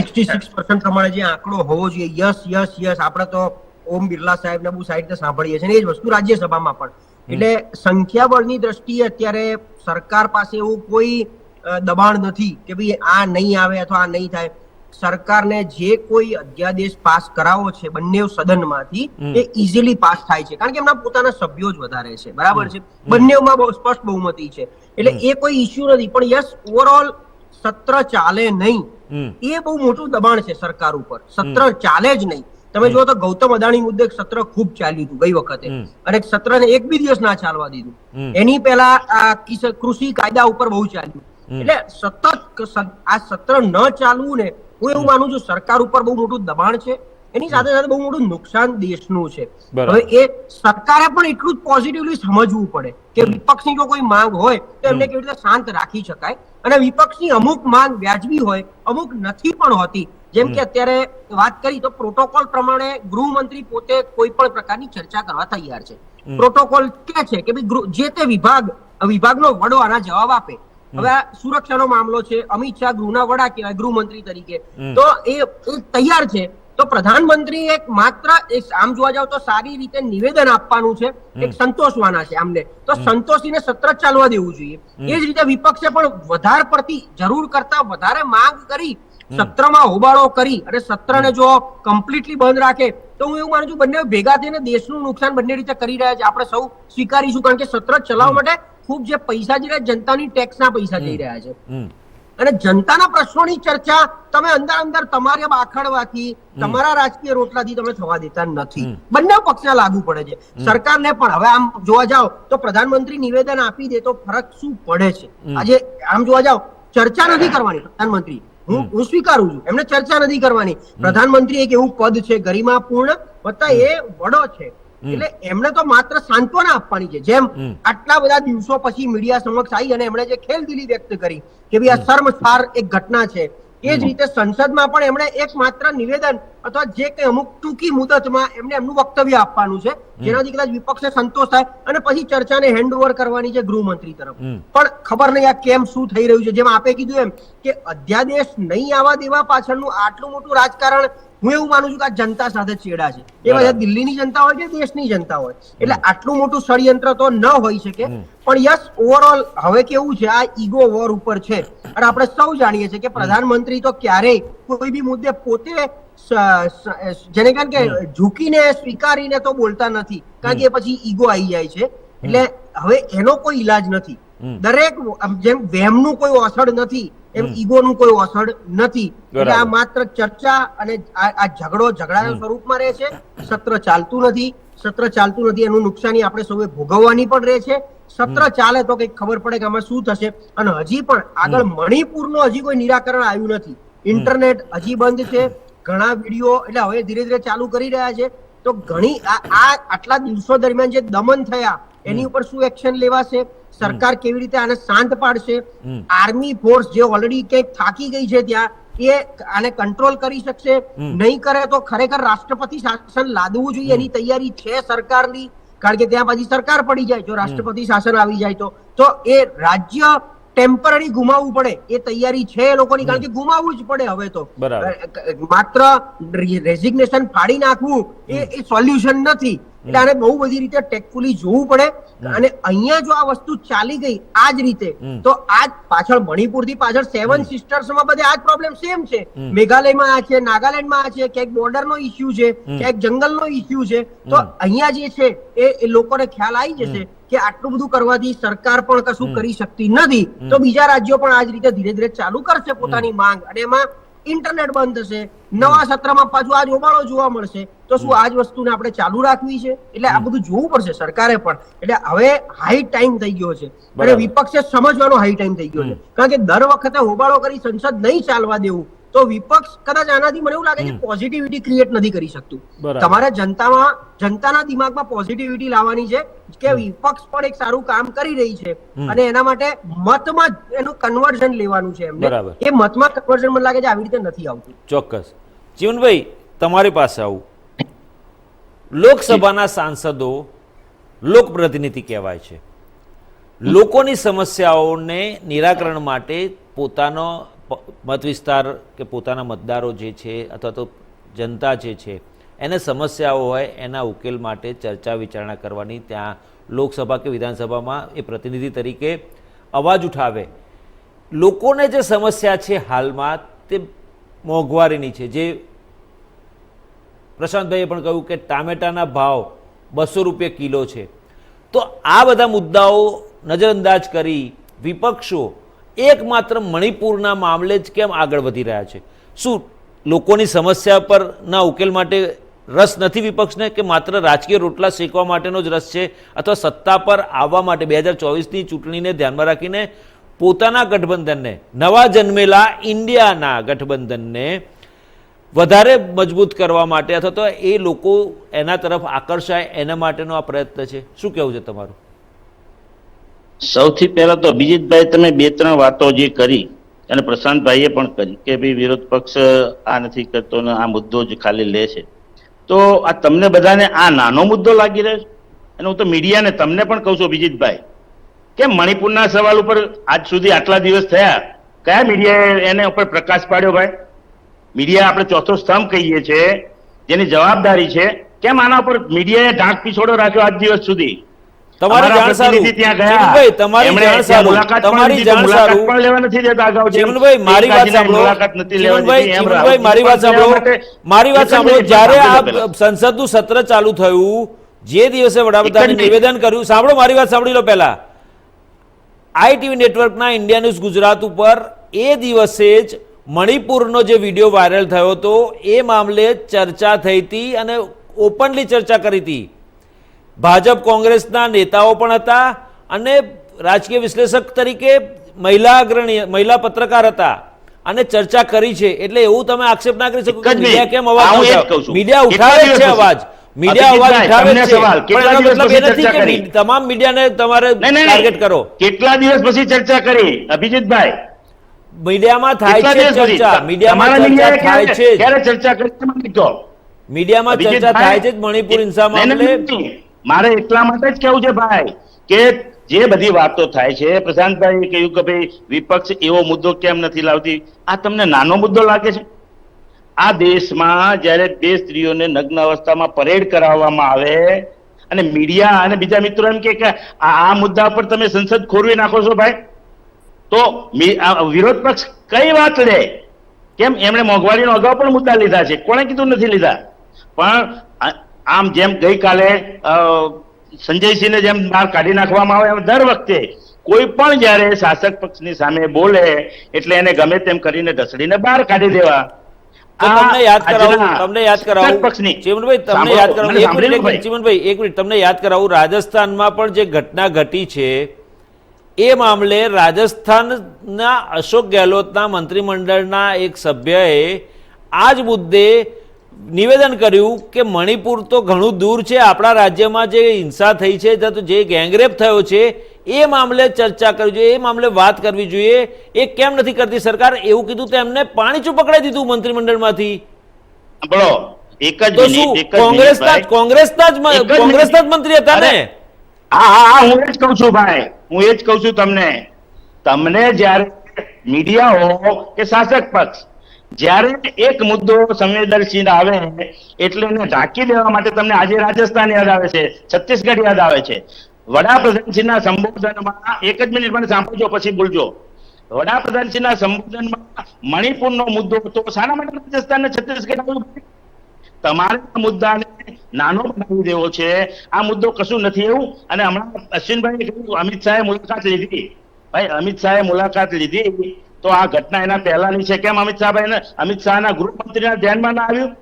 66% પ્રમાણે જે આંકડો હોવો જોઈએ, યસ યસ યસ, આપણે તો ઓમ બિરલા સાહેબ ને બહુ સાઈડ સાંભળીએ છીએ, એ જ વસ્તુ રાજ્યસભામાં પણ. એટલે સંખ્યાબળની દ્રષ્ટિએ અત્યારે સરકાર પાસે એવું કોઈ દબાણ નથી કે ભાઈ આ નહીં આવે અથવા આ નહીં થાય. સરકારને જે કોઈ અધ્યાદેશ પાસ કરાવવો છે બંને સદનમાંથી, એ ઇઝીલી પાસ થાય છે, કારણ કે એમના પોતાના સભ્યો જ વધારે છે, બરાબર છે, બંનેમાં બહુ સ્પષ્ટ બહુમતી છે, એટલે એ કોઈ ઇશ્યુ નથી. પણ યસ, ઓવરઓલ સત્ર ચાલે નહીં એ બહુ મોટું દબાણ છે સરકાર ઉપર. સત્ર ચાલે જ નહીં. તમે જુઓ તો ગૌતમ અદાણી મુદ્દે સત્ર ખૂબ ચાલ્યું હતું ગઈ વખતે, અને સત્રને એક બી દિવસ ના ચાલવા દીધું. એની પહેલા કૃષિ કાયદા ઉપર બહુ ચાલ્યું. એટલે સતત આ સત્ર ન ચાલવું ને, હું એવું માનું છું સરકાર ઉપર બહુ મોટું દબાણ છે, એની સાથે સાથે બહુ મોટું નુકસાન દેશનું છે. હવે એ સરકારે પણ એટલું જ પોઝિટિવલી સમજવું પડે કે વિપક્ષની જો કોઈ માંગ હોય તો એમને કેવી રીતે શાંત રાખી શકાય, અને વિપક્ષની અમુક માંગ વ્યાજબી હોય, અમુક નથી પણ હોતી. જેમ કે અત્યારે વાત કરી તો પ્રોટોકોલ પ્રમાણે ગૃહમંત્રી પોતે કોઈ પણ પ્રકારની ચર્ચા કરવા તૈયાર છે. પ્રોટોકોલ કે છે કે જે તે વિભાગનો વડો આના જવાબ આપે. હવે આ સુરક્ષાનો મામલો છે, અમિત શાહ ગૃહના વડા કહેવાય ગૃહમંત્રી તરીકે, તો એ તૈયાર છે. તો પ્રધાનમંત્રી એક માત્ર આમ જોવા જાવ તો સારી રીતે નિવેદન આપવાનું છે, એક સંતોષવાના છે આમને, તો સંતોષીને સત્ર ચાલવા દેવું જોઈએ. એ જ રીતે વિપક્ષે પણ વધારે પડતી જરૂર કરતા વધારે માંગ કરી, સત્રમાં હોબાળો કરી અને સત્રને જો કમ્પ્લીટલી બંધ રાખે તો હું એવું માનું છું બંને ભેગા થઈને દેશનું નુકસાન બંને રીતે કરી રહ્યા છે. આપણે સૌ સ્વીકારીશું, કારણ કે સત્ર ચલાવવા માટે ખૂબ જે પૈસા જઈ રહ્યા, જનતાની ટેક્સના પૈસા જઈ રહ્યા છે, અને જનતાના પ્રશ્નોની ચર્ચા તમે અંદર તમારે બાખડવાથી, તમારા રાજકીય રોટલાથી તમે થવા દેતા નથી. બંને પક્ષને લાગુ પડે છે, સરકારને પણ. હવે આમ જોવા જાવ તો પ્રધાનમંત્રી નિવેદન આપી દે તો ફરક શું પડે છે? આજે આમ જોવા જાવ ચર્ચા નથી કરવાની પ્રધાનમંત્રી, હું સ્વીકારું છું, એમને ચર્ચા નથી કરવાની. પ્રધાનમંત્રી એક એવું પદ છે ગરિમાપૂર્ણ, વત્તા એ વડો છે, એટલે એમને તો માત્ર સાંત્વના આપવાની છે. જેમ આટલા બધા દિવસો પછી મીડિયા સમક્ષ આવી અને એમણે જે ખેલદિલી વ્યક્ત કરી કે ભાઈ આ શર્મસાર એક ઘટના છે, એ જ રીતે સંસદમાં પણ એમણે એક માત્ર નિવેદન અથવા જે કઈ અમુક ટૂંકી મુદતમાં એમને એમનું વક્તવ્ય આપવાનું છે, જેનાથી કદાચ વિપક્ષને સંતોષ થાય અને પછી ચર્ચાને હેન્ડઓવર કરવાની છે ગૃહમંત્રી તરફ. પણ ખબર નહીં આ કેમ શું થઈ રહ્યું છે. જેમ આપે કીધું એમ કે અધ્યાદેશ નહીં આવવા દેવા પાછળનું આટલું મોટું રાજકારણ, હું એવું માનું છું કે આ જનતા સાથે ચેડા છે. એ બધા દિલ્હીની જનતા હોય કે દેશની જનતા હોય, એટલે આટલું મોટું ષડયંત્ર તો ન હોઈ શકે. પણ યસ, ઓવરઓલ હવે કેવું છે, આ ઈગો વોર ઉપર છે, અને આપણે સૌ જાણીએ છીએ કે પ્રધાનમંત્રી તો ક્યારેય કોઈ બી મુદ્દે પોતે જેને કારણ કે ઝૂકીને સ્વીકારીને તો બોલતા નથી, કારણ કે પછી ઈગો આવી જાય છે. એટલે હવે એનો કોઈ ઈલાજ નથી. દરેક જેમ વહેમનું કોઈ ઓસડ નથી, એમ ઈગોનું કોઈ ઓસડ નથી. એટલે આ માત્ર ચર્ચા અને આ ઝઘડાના સ્વરૂપમાં રહે છે. સત્ર ચાલતું નથી, એનું નુકસાની આપણે સૌએ ભોગવવાની પણ રહે છે. સત્ર ચાલે તો કઈક ખબર પડે કે આમાં શું થશે. અને હજી પણ આગળ મણિપુરનું હજી કોઈ નિરાકરણ આવ્યું નથી. ઇન્ટરનેટ હજી બંધ છે, ઘણા વિડીયો એટલે હવે ધીરે ધીરે ચાલુ કરી રહ્યા છે. તો ઘણી આટલા દિવસો દરમિયાન જે દમન થયા એની ઉપર શું એક્શન લેવાશે, સરકાર કેવી રીતે આને શાંત પાડશે, આર્મી ફોર્સ જે ઓલરેડી કંઈક થાકી ગઈ છે ત્યાં, એ આને કંટ્રોલ કરી શકશે, નહીં કરે તો ખરેખર રાષ્ટ્રપતિ શાસન લાદવું જોઈએ, એની તૈયારી છે સરકારની, કારણ કે ત્યાં પછી સરકાર પડી જાય જો રાષ્ટ્રપતિ શાસન આવી જાય તો એ રાજ્ય ટેમ્પરરી ગુમાવવું પડે એ તૈયારી છે એ લોકોની, કારણ કે ગુમાવવું જ પડે હવે તો. માત્ર રેઝિગ્નેશન ફાડી નાખવું એ સોલ્યુશન નથી. એટલે આને બહુ બધી રીતે ટેકફુલી જોવું પડે. અને અહીંયા જો આ વસ્તુ ચાલી ગઈ આ જ રીતે, તો આજ પાછળ મણિપુર થી પાછળ 7 સિસ્ટર્સમાં બધે આ જ પ્રોબ્લેમ સેમ છે. મેઘાલયમાં આ છે, નાગાલેન્ડમાં આ છે, ક્યાંક બોર્ડરનો ઇસ્યુ છે, ક્યાંક જંગલનો ઇસ્યુ છે. તો અહીંયા જે છે એ લોકોને ખ્યાલ આવી જશે કે આટલું બધું કરવાથી સરકાર પણ કશું કરી શકતી નથી, તો બીજા રાજ્યો પણ આ જ રીતે ધીરે ધીરે ચાલુ કરશે પોતાની માંગ, અને એમાં ઇન્ટરનેટ બંધ થશે. નવા સત્રમાં પાછું આજ હોબાળો જોવા મળશે. તો શું આજ વસ્તુને આપણે ચાલુ રાખવી છે? એટલે આ બધું જોવું પડશે સરકારે પણ. એટલે હવે હાઈ ટાઈમ થઈ ગયો છે, અને વિપક્ષે સમજવાનો હાઈ ટાઈમ થઈ ગયો છે. કારણ કે દર વખતે હોબાળો કરી સંસદ નહીં ચાલવા દેવું, તો વિપક્ષ કદાચ આનાથી મને એવું લાગે છે પોઝિટિવિટી ક્રિએટ નથી કરી શકતું. તમારે જનતાના દિમાગમાં પોઝિટિવિટી લાવવાની છે કે વિપક્ષ પણ એક સારું કામ કરી રહી છે, અને એના માટે મતમાં એનું કન્વર્ઝન લેવાનું છે એમને. એ મતમાં કન્વર્ઝન મને લાગે છે આવી રીતે નથી આવતું. ચોક્કસ. જીવનભાઈ, તમારી પાસે આવું, લોકસભાના સાંસદો લોકપ્રતિનિધિ કહેવાય છે. લોકોની સમસ્યાઓને નિરાકરણ માટે પોતાનો મત વિસ્તાર કે પોતાના મતદારો જે છે અથવા તો જનતા જે છે એને સમસ્યાઓ હોય એના ઉકેલ માટે ચર્ચા વિચારણા કરવાની ત્યાં લોકસભા કે વિધાનસભામાં એ પ્રતિનિધિ તરીકે અવાજ ઉઠાવે. લોકોને જે સમસ્યા છે હાલમાં તે મોંઘવારીની છે, જે પ્રશાંતભાઈએ પણ કહ્યું કે ટામેટાના ભાવ 200 રૂપિયા કિલો છે. તો આ બધા મુદ્દાઓ નજરઅંદાજ કરી વિપક્ષો એકમાત્ર મણિપુરના મામલે જ કેમ આગળ વધી રહ્યા છે? શું લોકોની સમસ્યા પર ના ઉકેલ માટે રસ નથી વિપક્ષને, કે માત્ર રાજકીય રોટલા શેકવા માટેનો જ રસ છે, અથવા સત્તા પર આવવા માટે 2024ની ચૂંટણીને ધ્યાનમાં રાખીને પોતાના ગઠબંધનને, નવા જન્મેલા ઇન્ડિયાના ગઠબંધનને વધારે મજબૂત કરવા માટે, અથવા તો એ લોકો એના તરફ આકર્ષાય એના માટેનો આ પ્રયત્ન છે? શું કહેવું છે તમારું? સૌથી પહેલા તો અભિજીતભાઈ, તમે 2-3 વાતો જે કરી અને પ્રશાંતભાઈએ પણ કરી કે ભાઈ વિરોધ પક્ષ આ નથી કરતો ને આ મુદ્દો જ ખાલી લે છે, તો આ તમને બધાને આ નાનો મુદ્દો લાગી રહ્યો છે. અને હું તો મીડિયાને તમને પણ કહું છું અભિજીતભાઈ, કે મણિપુરના સવાલ ઉપર આજ સુધી આટલા દિવસ થયા, કયા મીડિયાએ એને ઉપર પ્રકાશ પાડ્યો? ભાઈ, મીડિયા આપણે ચોથો સ્તંભ કહીએ છીએ, જેની જવાબદારી છે, કેમ આના ઉપર મીડિયાએ ઢાંક પીછોડો રાખ્યો આજ દિવસ સુધી? તમારી જાણ સારું જીવનભાઈ, તમારી જાણ સારું, તમારી જાણ સારું પણ લેવા નથી દેતા. અગાઉ જીવનભાઈ મારી વાત સાંભળો, જીવનભાઈ મારી વાત સાંભળો, મારી વાત સાંભળો. જ્યારે આ સંસદનું સત્ર ચાલુ થયું, જે દિવસે વડાપ્રધાને નિવેદન કર્યું, સાંભળો મારી વાત સાંભળી લો પહેલા. આઈટીવી નેટવર્કના ઇન્ડિયા ન્યૂઝ ગુજરાત ઉપર એ દિવસે જ મણિપુરનો જે વિડીયો વાયરલ થયો હતો એ મામલે ચર્ચા થઈ હતી અને ઓપનલી ચર્ચા કરી હતી. ભાજપ કોંગ્રેસના નેતાઓ પણ હતા અને રાજકીય વિશ્લેષક તરીકે મહિલા અગ્રણી, મહિલા પત્રકાર હતા અને ચર્ચા કરી છે. એટલે એવું તમે આક્ષેપ ના કરી શકો કે મીડિયા કેમ અવાજ ઉઠાવે. મીડિયા ઉઠાવે છે અવાજ, મીડિયા અવાજ ઉઠાવે છે, પણ એનો મતલબ એ નથી કે તમામ મીડિયાને તમારે ટાર્ગેટ કરો. કેટલા દિવસ પછી ચર્ચા કરી અભિજીતભાઈ? મીડિયામાં થાય છે ચર્ચા, મીડિયામાં ચર્ચા થાય છે. ક્યારે ચર્ચા કરી? મીડિયામાં ચર્ચા થાય છે મણિપુર હિંસા મામલે. મારે એટલા માટે જ કેવું છે ભાઈ કે જે બધી વાતો થાય છે, પ્રશાંતભાઈએ કહ્યું કે ભાઈ વિપક્ષ એવો મુદ્દો કેમ નથી લાવતી, આ તમને નાનો મુદ્દો લાગે છે? આ દેશમાં જ્યારે 2 સ્ત્રીઓને નગ્ન અવસ્થામાં પરેડ કરાવવામાં આવે અને મીડિયા અને બીજા મિત્રો એમ કે આ મુદ્દા પર તમે સંસદ ખોરવી નાખો છો ભાઈ, તો વિરોધ પક્ષ કઈ વાત લે? કેમ એમણે મોંઘવારીનો અગાઉ પણ મુદ્દા લીધા છે, કોણે કીધું નથી લીધા? પણ આમ જેમ ગઈકાલે સંજયસિંહને જેમ બહાર કાઢી નાખવામાં આવે, એમ દર વખતે કોઈ પણ જયારે શાસક પક્ષની સામે બોલે એટલે એને ગમે તેમ કરીને ઢસડીને બહાર કાઢી દેવા. તમને યાદ કરાવું ચીમનભાઈ, તમને યાદ કરાવું, ચીમનભાઈ એક મિનિટ, તમને યાદ કરાવું, રાજસ્થાનમાં પણ જે ઘટના ઘટી છે એ મામલે રાજસ્થાનના અશોક ગેહલોતના મંત્રીમંડળના એક સભ્યએ આ જ મુદ્દે નિવેદન કર્યું કે મણિપુર તો ઘણું દૂર છે, આપણા રાજ્યમાં જે હિંસા થઈ છે, જે ગેંગરેપ થયો છે એ મામલે ચર્ચા કરવી જોઈએ, એ મામલે વાત કરવી જોઈએ. એ કેમ નથી કરતી સરકાર? એવું કીધું તો એમને પાણીચું પકડાઈ દીધું મંત્રીમંડળમાંથી. કોંગ્રેસના જ મંત્રી હતા ને. હા, હું એ જ કહું છું ભાઈ, હું એ જ કહું છું તમને તમને જ્યારે મીડિયા કે શાસક પક્ષ જ્યારે એક મુદ્દો સંવેદનશીલ આવે એટલે એને ઢાંકી દેવા માટે તમને આજે રાજસ્થાન યાદ આવે છે, છત્તીસગઢ યાદ આવે છે. વડાપ્રધાનશ્રીના સંબોધનમાં એક જ મિનિટ મને સાંભળજો પછી બોલજો. વડાપ્રધાનશ્રીના સંબોધનમાં મણિપુરનો મુદ્દો હતો, શાના માટે રાજસ્થાન ને છત્તીસગઢ આવ્યું? તમારે આ મુદ્દાને નાનો બનાવી દેવો છે. આ મુદ્દો કશું નથી એવું. અને હમણાં અશ્વિનભાઈએ કહ્યું અમિત શાહે મુલાકાત લીધી. ભાઈ અમિત શાહે મુલાકાત લીધી તો આ ઘટના એના પહેલાની છે. કેમ અમિત શાહના ગૃહમંત્રીના ધ્યાનમાં ના આવ્યું?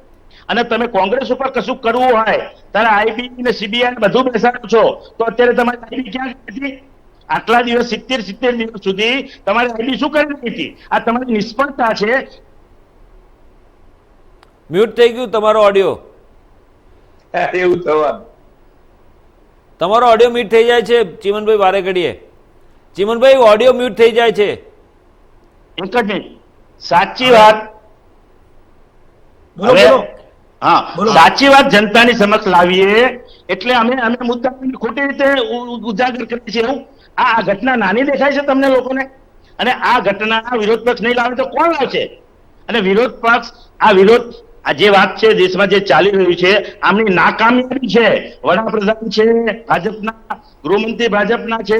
અને તમે કોંગ્રેસ ઉપર કશું કરવું હોય ત્યારે આઈબી ને સીબીઆઈ બધું બેસાડો છો, તો અત્યારે તમારી આઈબી ક્યાં ગઈ હતી? આટલા દિવસ 70 દિવસ સુધી તમારી આઈબી શું કરી રહી હતી? આ તમારી નિષ્ફળતા છે. મ્યુટ થઈ ગયું તમારો ઓડિયો. એવું થવાનું. તમારો ઓડિયો મ્યુટ થઈ જાય છે ચીમનભાઈ વારે ઘડીએ. ચીમનભાઈ ઓડિયો મ્યુટ થઈ જાય છે. એક જ મિનિટ. સાચી વાત બોલો હવે બોલો. હા બોલો. સાચી વાત જનતાની સમક્ષ લાવીએ એટલે અમે મુદ્દાને ખોટી રીતે ઉજાગર કરીએ છીએ એવું. આ ઘટના નાની દેખાય છે તમને લોકોને? અને આ ઘટના વિરોધ પક્ષ નહીં લાવે તો કોણ લાવશે? અને વિરોધ પક્ષ આ જે વાત છે દેશમાં જે ચાલી રહ્યું છે આમની નાકામયાબી છે. વડાપ્રધાન છે ભાજપના, ગૃહમંત્રી ભાજપના છે,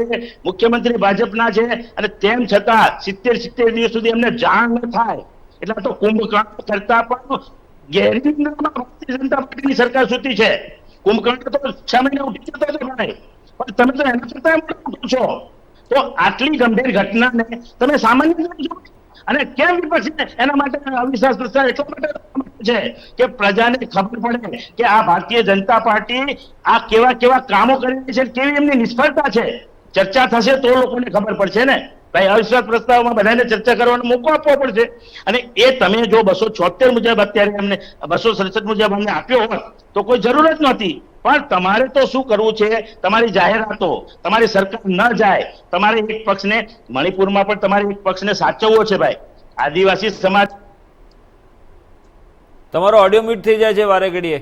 મુખ્યમંત્રી ભાજપના છે, અને તેમ છતાં 70 દિવસ સુધી એમને જાણ ન થાય. એટલે તો કુંભકર્ણ કરતા પણ ગેરરીતિમાં ભારતીય જનતા પાર્ટીની સરકાર સૂતી છે. કુંભકર્ણ તો 6 મહિને ઉઠી જતો હતો ભાઈ, પણ તમે તો એના કરતા ઉઠો છો. તો આટલી ગંભીર ઘટનાને તમે સામાન્ય સમજો. અને કેમ વિપક્ષે એના માટે અવિશ્વાસ પ્રસ્તાવ એટલા માટે છે કે પ્રજાને ખબર પડે કે આ ભારતીય જનતા પાર્ટી આ કેવા કામો કરી રહી છે, કેવી એમની નિષ્ફળતા છે. ચર્ચા થશે તો લોકોને ખબર પડશે ને ભાઈ. અવિશ્વાસ પ્રસ્તાવમાં બધાને ચર્ચા કરવાનો મોકો આપવો પડશે. અને એ તમે જો 276 મુજબ અત્યારે અમને 267 મુજબ અમને આપ્યો હોત તો કોઈ જરૂર જ નહોતી. પણ તમારે તો શું કરવું છે? તમારી જાહેરાતો, તમારી સરકાર ન જાય. તમારે એક પક્ષને મણિપુરમાં પણ તમારે એક પક્ષને સાચવવો છે ભાઈ. આદિવાસી સમાજ. તમારો ઓડિયો મ્યુટ થઈ જાય છે વારે ઘડીએ.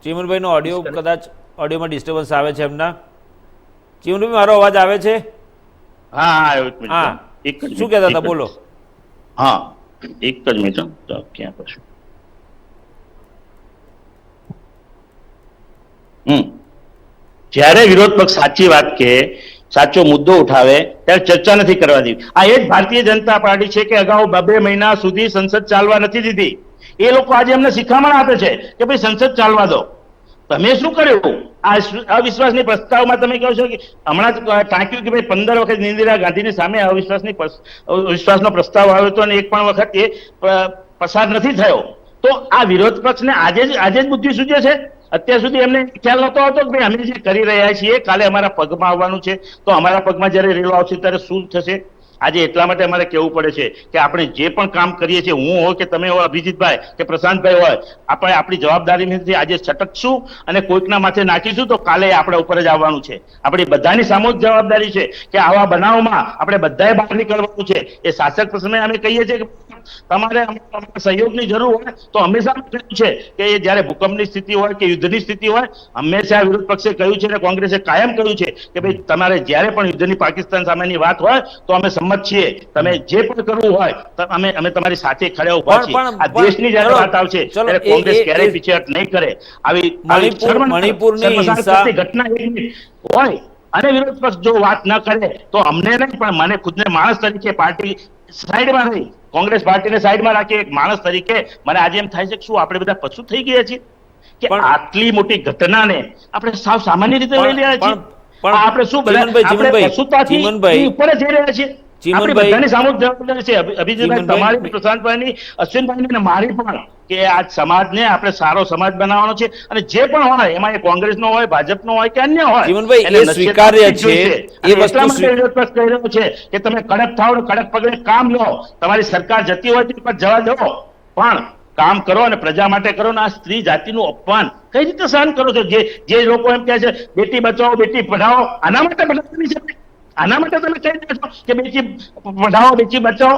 ચીમનભાઈનો ઓડિયો કદાચ ઓડિયોમાં ડિસ્ટર્બન્સ આવે છે એમના. ચીમનભાઈ મારો અવાજ આવે છે? હા હા શું કહેતા હતા બોલો. હા એક જ મિનિટ. તો ક્યાં પછી જ્યારે વિરોધ પક્ષ સાચી વાત કે સાચો મુદ્દો ઉઠાવે ત્યારે ચર્ચા નથી કરવા દેવી. આ એ જ ભારતીય જનતા પાર્ટી છે કે અગાઉ 2 મહિના સુધી સંસદ ચાલવા નથી દીધી. એ લોકો આજે અમને શિખામણ આપે છે કે ભાઈ સંસદ ચાલવા દો. તમે શું કર્યું? આ અવિશ્વાસની પ્રસ્તાવમાં તમે કહો છો કે હમણાં જ ટાંક્યું કે ભાઈ 15 વખત ઇન્દિરા ગાંધીની સામે અવિશ્વાસનો પ્રસ્તાવ આવ્યો હતો અને એક પણ વખત એ પસાર નથી થયો. તો આ વિરોધ પક્ષને આજે જ બુદ્ધિ સૂજે છે. અત્યાર સુધી એમને ખ્યાલ નતો આવતો કે ભાઈ અમે જે કરી રહ્યા છીએ કાલે અમારા પગમાં આવવાનું છે, તો અમારા પગમાં જ્યારે રેલો આવશે ત્યારે શું થશે. આજે એટલા માટે અમારે કહેવું પડે છે કે આપણે જે પણ કામ કરીએ છીએ, હું હોય કે તમે હોય, અભિજીતભાઈ કે પ્રશાંતભાઈ હોય, આપણે આપણી જવાબદારીથી આજે છટકશું અને કોઈકના માથે નાખીશું તો કાલે આપણા ઉપર જ આવવાનું છે. આપણી બધાની સામૂહિક જવાબદારી છે કે આવા બનાવમાં આપણે બધાએ બહાર નીકળવાનું છે. એ શાસક પ્રશ્ને અમે કહીએ છીએ કે તમારે સહયોગની જરૂર હોય તો હંમેશા કહ્યું છે કે જ્યારે ભૂકંપની સ્થિતિ હોય કે યુદ્ધની સ્થિતિ હોય હંમેશા વિરોધ પક્ષે કહ્યું છે અને કોંગ્રેસે કાયમ કહ્યું છે કે ભાઈ તમારે જ્યારે પણ યુદ્ધની પાકિસ્તાન સામેની વાત હોય તો અમે સંમત છીએ. તમે જે પણ કરવું હોય અમે તમારી સાથે ખડે ઉભા છીએ. આ દેશની જ્યારે વાત આવશે ત્યારે કોંગ્રેસ ક્યારેય પીછેહટ નહીં કરે. આવી મણિપુરની ઘટના હોય અને વિરોધ પક્ષ જો વાત ન કરે તો અમને નહીં પણ મને ખુદને માણસ તરીકે પાર્ટી સાઈડમાં રહી, કોંગ્રેસ પાર્ટીને સાઈડમાં રાખી એક માણસ તરીકે મને આજે એમ થાય છે કે શું આપણે બધા પશુ થઈ ગયા છીએ કે આટલી મોટી ઘટનાને આપણે સાવ સામાન્ય રીતે લઈ રહ્યા છીએ. આપણે શું બધા પશુતાથી ઉપર જઈ રહ્યા છીએ. આપણી બધાની સામૂહિક જવાબદારી છે. અભિજીતભાઈ તમારી, પ્રશાંતભાઈની, અશ્વિનભાઈની અને મારી પણ કે આ સમાજને આપણે સારો સમાજ બનાવવાનો છે. અને જે પણ હોય એમાં એ કોંગ્રેસનો હોય, ભાજપનો હોય કે અન્ય હોય, જીવનભાઈ એ સ્વીકાર્ય છે. એ વસ્તુ વિરોધ પક્ષ કહી રહ્યો છે કે તમે કડક થાવ, કડક પગલે કામ લો. તમારી સરકાર જતી હોય તો જવા દો, પણ કામ કરો અને પ્રજા માટે કરો. ને આ સ્ત્રી જાતિનું અપમાન કઈ રીતે સહન કરો છો? જે લોકો એમ કહે છે બેટી બચાવો બેટી પઢાઓ, આના માટે બનાવવાની છે. આના માટે તમે કહી દો છો કે બેચી પઢાઓ બેચી બચાવો.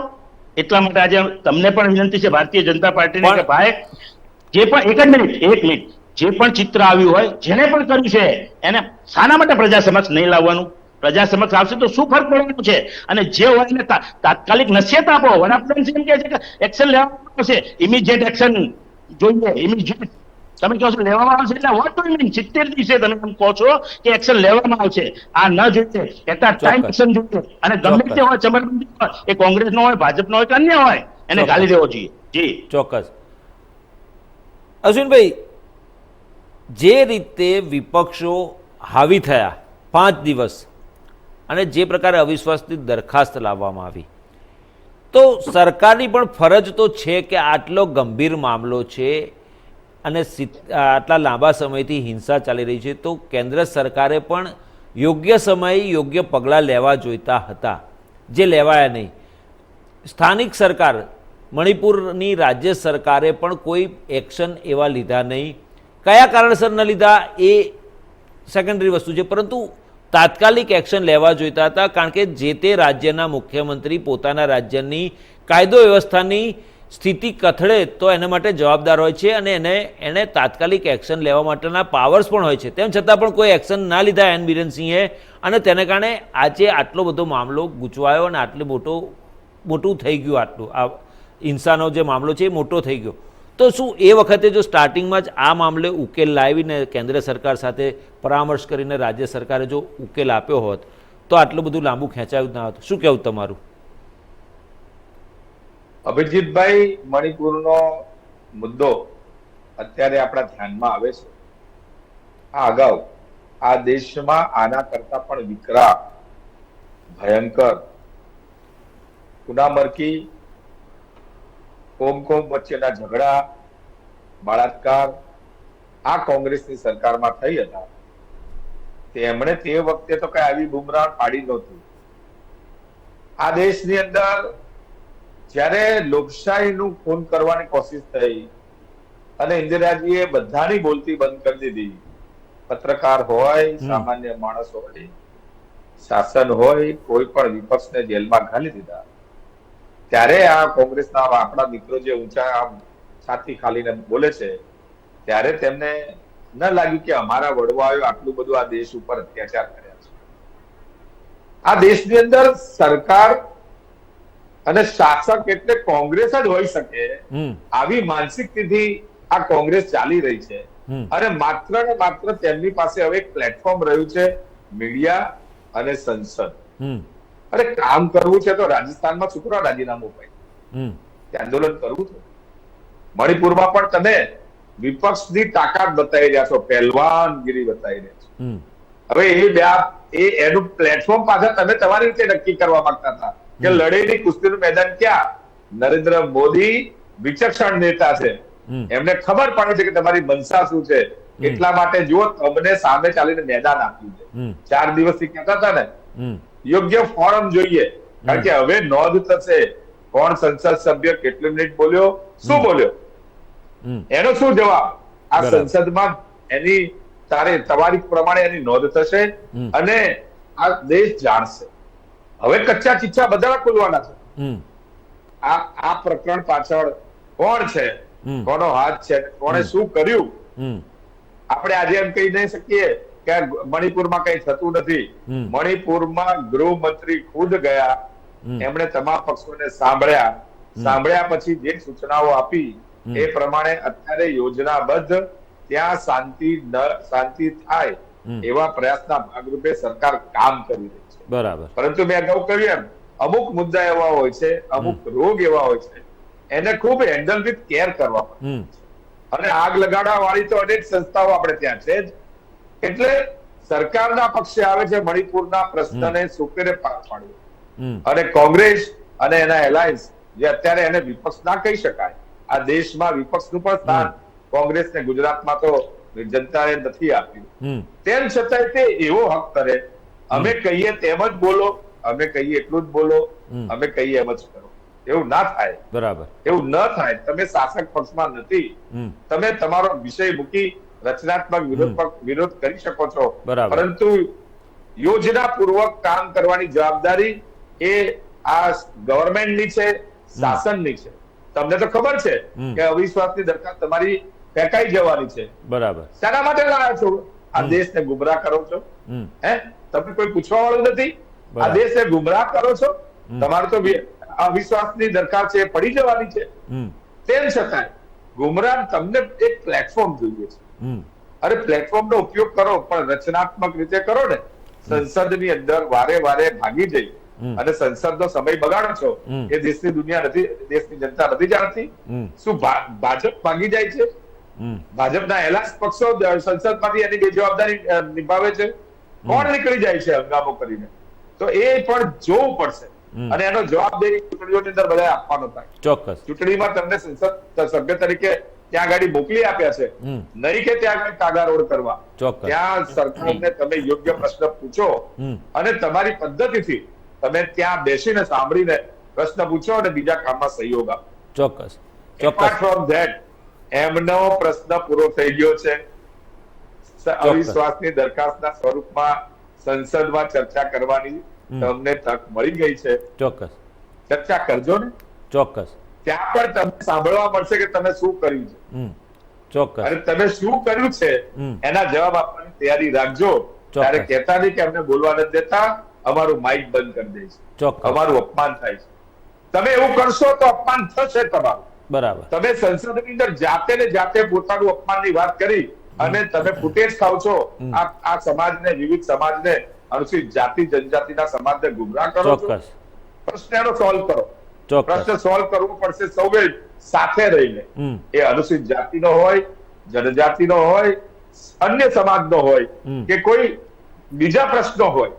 એટલા માટે આજે તમને પણ વિનંતી છે ભારતીય જનતા પાર્ટીની કે ભાઈ જે પણ એક મિનિટ જે પણ ચિત્ર આવ્યું હોય જેને પણ કર્યું છે એને શાના માટે પ્રજા સમક્ષ નહીં લાવવાનું? પ્રજા સમક્ષ આવશે તો શું ફરક પડવાનું છે? અને જે હોય એને તાત્કાલિક નસીહત આપો. વડાપ્રધાન એમ કહે છે કે એક્શન લેવામાં આવશે, ઇમિડિયેટ એક્શન જોઈએ, ઇમિડિયેટ. તમે કહો છો લેવામાં આવશે એટલે વોટ ડુ યુ મીન? 70 દિવસે તમે એમ કહો છો કે એક્શન લેવામાં આવશે. આ ન જોઈએ, એટલા ટાઈમ એક્શન જોઈએ. અને ગમે તે હોય, ચમરબંધી હોય, એ કોંગ્રેસનો હોય, ભાજપનો હોય કે અન્ય હોય, એને ગાલી દેવો જોઈએ. જી ચોક્કસ. અશ્વિનભાઈ, જે રીતે વિપક્ષો હાવી થયા 5 દિવસ અને જે પ્રકારે અવિશ્વાસની દરખાસ્ત લાવવામાં આવી, તો સરકારની પણ ફરજ તો છે કે આટલો ગંભીર મામલો છે અને આટલા લાંબા સમયથી હિંસા ચાલી રહી છે, તો કેન્દ્ર સરકારે પણ યોગ્ય સમયે યોગ્ય પગલાં લેવા જોઈતા હતા, જે લેવાયા નહીં. સ્થાનિક સરકાર, મણિપુરની રાજ્ય સરકારે પણ કોઈ એક્શન એવા લીધા નહીં. કયા કારણસર ન લીધા એ સેકન્ડરી વસ્તુ છે, પરંતુ તાત્કાલિક એક્શન લેવા જોઈતા હતા. કારણ કે જે તે રાજ્યના મુખ્યમંત્રી પોતાના રાજ્યની કાયદો વ્યવસ્થાની સ્થિતિ કથળે તો એના માટે જવાબદાર હોય છે અને એને તાત્કાલિક એક્શન લેવા માટેના પાવર્સ પણ હોય છે. તેમ છતાં પણ કોઈ એક્શન ના લીધા એન બિરેનસિંહે, અને તેને કારણે આજે આટલો બધો મામલો ગૂંચવાયો અને આટલું મોટું થઈ ગયું. આટલું આ હિંસાનો જે મામલો છે એ મોટો થઈ ગયો. તો શું એ વખતે જો સ્ટાર્ટિંગમાં જ આ મામલે ઉકેલ લાવીને કેન્દ્ર સરકાર સાથે પરામર્શ કરીને રાજ્ય સરકારે જો ઉકેલ આપ્યો હોત તો આટલું બધું લાંબુ ખેંચાયું ના હોત? શું કહેવું તમારું? અભિજીતભાઈ, મણિપુરનો મુદ્દો અત્યારે આપણા ધ્યાનમાં આવે છે. આ અગાઉ આ દેશમાં આના કરતા પણ વિકરાળ, ભયંકર, ગુનામરકી, કોમ વચ્ચેના ઝઘડા, બળાત્કાર આ કોંગ્રેસની સરકારમાં થઈ હતા. તેમણે તે વખતે તો કઈ આવી બુમરાહ પાડી નહોતી. આ દેશની અંદર જ્યારે લોકશાહીનું ખૂન કરવાની કોશિશ થઈ અને ઇન્દિરાજીએ બધાની બોલતી બંધ કરી દીધી, પત્રકાર હોય, સામાન્ય માણસ હોય, શાસન હોય, કોઈ પણ વિપક્ષને જેલમાં ઘાલી દીધા, ત્યારે આ કોંગ્રેસના આપણા મિત્રો જે ઊંચા આમ છાતી ખાલીને બોલે છે, ત્યારે તેમને ન લાગ્યું કે અમારા વડવાઓએ આટલું બધું આ દેશ ઉપર અત્યાચાર કર્યા છે. આ દેશની અંદર સરકાર અને શાસક એટલે કોંગ્રેસ જ હોઈ શકે, આવી માનસિકતાથી આ કોંગ્રેસ ચાલી રહી છે. અને માત્ર ને માત્ર તેમની પાસે હવે એક પ્લેટફોર્મ રહ્યું છે, મીડિયા અને સંસદ. અરે કામ કરવું છે તો રાજસ્થાનમાં છોકરા રાજીનામું પાય, આંદોલન કરવું છે. મણિપુરમાં પણ તમે વિપક્ષની તાકાત બતાવી રહ્યા છો, પહેલવાનગીરી બતાવી રહ્યા છો. હવે એનું પ્લેટફોર્મ પાછળ તમે તમારી રીતે નક્કી કરવા માંગતા હતા કે લડાઈની કુસ્તીનું મેદાન ક્યાં? નરેન્દ્ર મોદી વિચક્ષણ નેતા છે, એમને ખબર પડે છે કે તમારી મનસા શું છે. એટલા માટે જો તમને સામે ચાલીને મેદાન આપ્યું છે, 4 દિવસથી કહેતા હતા ને, યોગ્ય ફોરમ જોઈએ. કારણ કે હવે નોંધ થશે કોણ સંસદ સભ્ય કેટલી મિનિટ બોલ્યો, શું બોલ્યો, એનો શું જવાબ આ સંસદમાં એની તમારી પ્રમાણે એની નોંધ થશે અને આ દેશ જાણશે. હવે કચ્ચા ચિચ્છા બધા ખુલવાના છે. આ પ્રકરણ પાછળ કોણ છે, કોનો હાથ છે, કોણે શું કર્યું, આપણે આજે એમ કહી નહીં શકીએ કે મણિપુરમાં કઈ થતું નથી. મણિપુરમાં ગૃહમંત્રી ખુદ ગયા, એમણે તમામ પક્ષોને સાંભળ્યા પછી જે સૂચનાઓ આપી એ પ્રમાણે અત્યારે યોજનાબદ્ધ ત્યાં શાંતિ થાય એવા પ્રયાસના ભાગરૂપે સરકાર કામ કરી રહી છે. બરાબર. પરંતુ મેં અગાઉ કહ્યું એમ અમુક મુદ્દા એવા હોય છે, અમુક રોગ એવા હોય છે, એને ખૂબ હેન્ડલ વિથ કેર કરવા પડે. અને આગ લગાડવા વાળી તો અનેક સંસ્થાઓ આપણે ત્યાં છે જ. એટલે સરકારના પક્ષે આવે છે મણિપુરના પ્રશ્નને સુપેરે પાર પાડ્યો. અને કોંગ્રેસ અને એના એલાયન્સ, જે અત્યારે એને વિપક્ષ ના કહી શકાય, આ દેશમાં વિપક્ષનું પણ સ્થાન કોંગ્રેસને ગુજરાતમાં તો જનતાએ નથી આપ્યું. તેમ છતાંય તે એવો હક કરે, અમે કહીએ તેમ જ બોલો, અમે કહીએ એટલું જ બોલો, અમે કહીએ એમ જ કરો. એવું ના થાય. બરાબર. એવું ન થાય. તમે શાસક પક્ષમાં નથી, તમે તમારો વિષય મૂકી રચનાત્મક વિરોધ કરી શકો છો, પરંતુ યોજનાપૂર્વક કામ કરવાની જવાબદારી એ આ ગવર્મેન્ટની છે, શાસનની છે. તમને તો ખબર છે કે અવિશ્વાસની દરખાસ્ત તમારી ફેંકાઈ જવાની છે. બરાબર. શાના માટે લાવ્યા છો? આ દેશને ગુમરાહ કરો છો. હે, તમને કોઈ પૂછવા વાળું નથી. આ દેશને ગુમરાહ કરો છો. તમારે તો અવિશ્વાસની દરખાસ્ત છે પડી જવાની છે. તેમ છતાં ગુમરાહ તમને એક પ્લેટફોર્મ જોઈએ છે. અરે પ્લેટફોર્મ નો ઉપયોગ કરો, પણ રચનાત્મક રીતે કરો ને. સંસદની અંદર વારે વારે ભાગી જઈ અને સંસદનો સમય બગાડો છો એ દેશની દુનિયા નથી, દેશની જનતા નથી જાણતી. શું ભાજપ ભાગી જાય છે? ભાજપના એલાસ પક્ષો સંસદમાંથી એની બેજવાબદારી નિભાવે છે. કોણ નીકળી જાય છે હંગામો કરીને? તો એ પણ જોવું પડશે અને એનો જવાબદારી ચૂંટણીઓની અંદર બધા આપવાનો થાય. ચોક્કસ. ચૂંટણીમાં તમને સંસદ સભ્ય તરીકે ત્યાં ગાડી મોકલી આપ્યા છે, નહીં કે ત્યાં આગળ કાગા રોડ કરવા. ત્યાં સરકારને તમે યોગ્ય પ્રશ્ન પૂછો અને તમારી પદ્ધતિથી તમે ત્યાં બેસીને સાંભળીને પ્રશ્ન પૂછો અને બીજા કામમાં સહયોગ આપો. ચોક્કસ. એપાર્ટ ફ્રોમ ધેટ એમનો પ્રશ્ન પૂરો થઈ ગયો છે. અવિશ્વાસની દરખાસ્તના સ્વરૂપમાં સંસદમાં ચર્ચા કરવાની તમને તક મળી ગઈ છે. ચોક્કસ. ચર્ચા કરજો ને. ચોક્કસ. ત્યાં પણ તમને સાંભળવા મળશે કે તમે શું કર્યું છે. ચોક્કસ. અને તમે શું કર્યું છે એના જવાબ આપવાની તૈયારી રાખજો. ત્યારે કહેતા નહીં કે અમને બોલવા નથી દેતા, અમારું માઇક બંધ કરી દે છે, અમારું અપમાન થાય છે. તમે એવું કરશો તો અપમાન થશે તમારું. બરાબર. તમે સંસદની અંદર જાતે ને જાતે પોતાનું અપમાનની વાત કરી અને તમે ફૂટેજ ખાવ છો. આ સમાજને, વિવિધ સમાજને, અનુસૂચિત જાતિ જનજાતિના સમાજને ગુમરાહ કરો છો. પ્રશ્નનો સોલ્વ કરો. પ્રશ્ન સોલ્વ કરવો પડશે સૌએ સાથે રહીને. એ અનુસૂચિત જાતિનો હોય, જનજાતિનો હોય, અન્ય સમાજનો હોય કે કોઈ બીજા પ્રશ્નો હોય.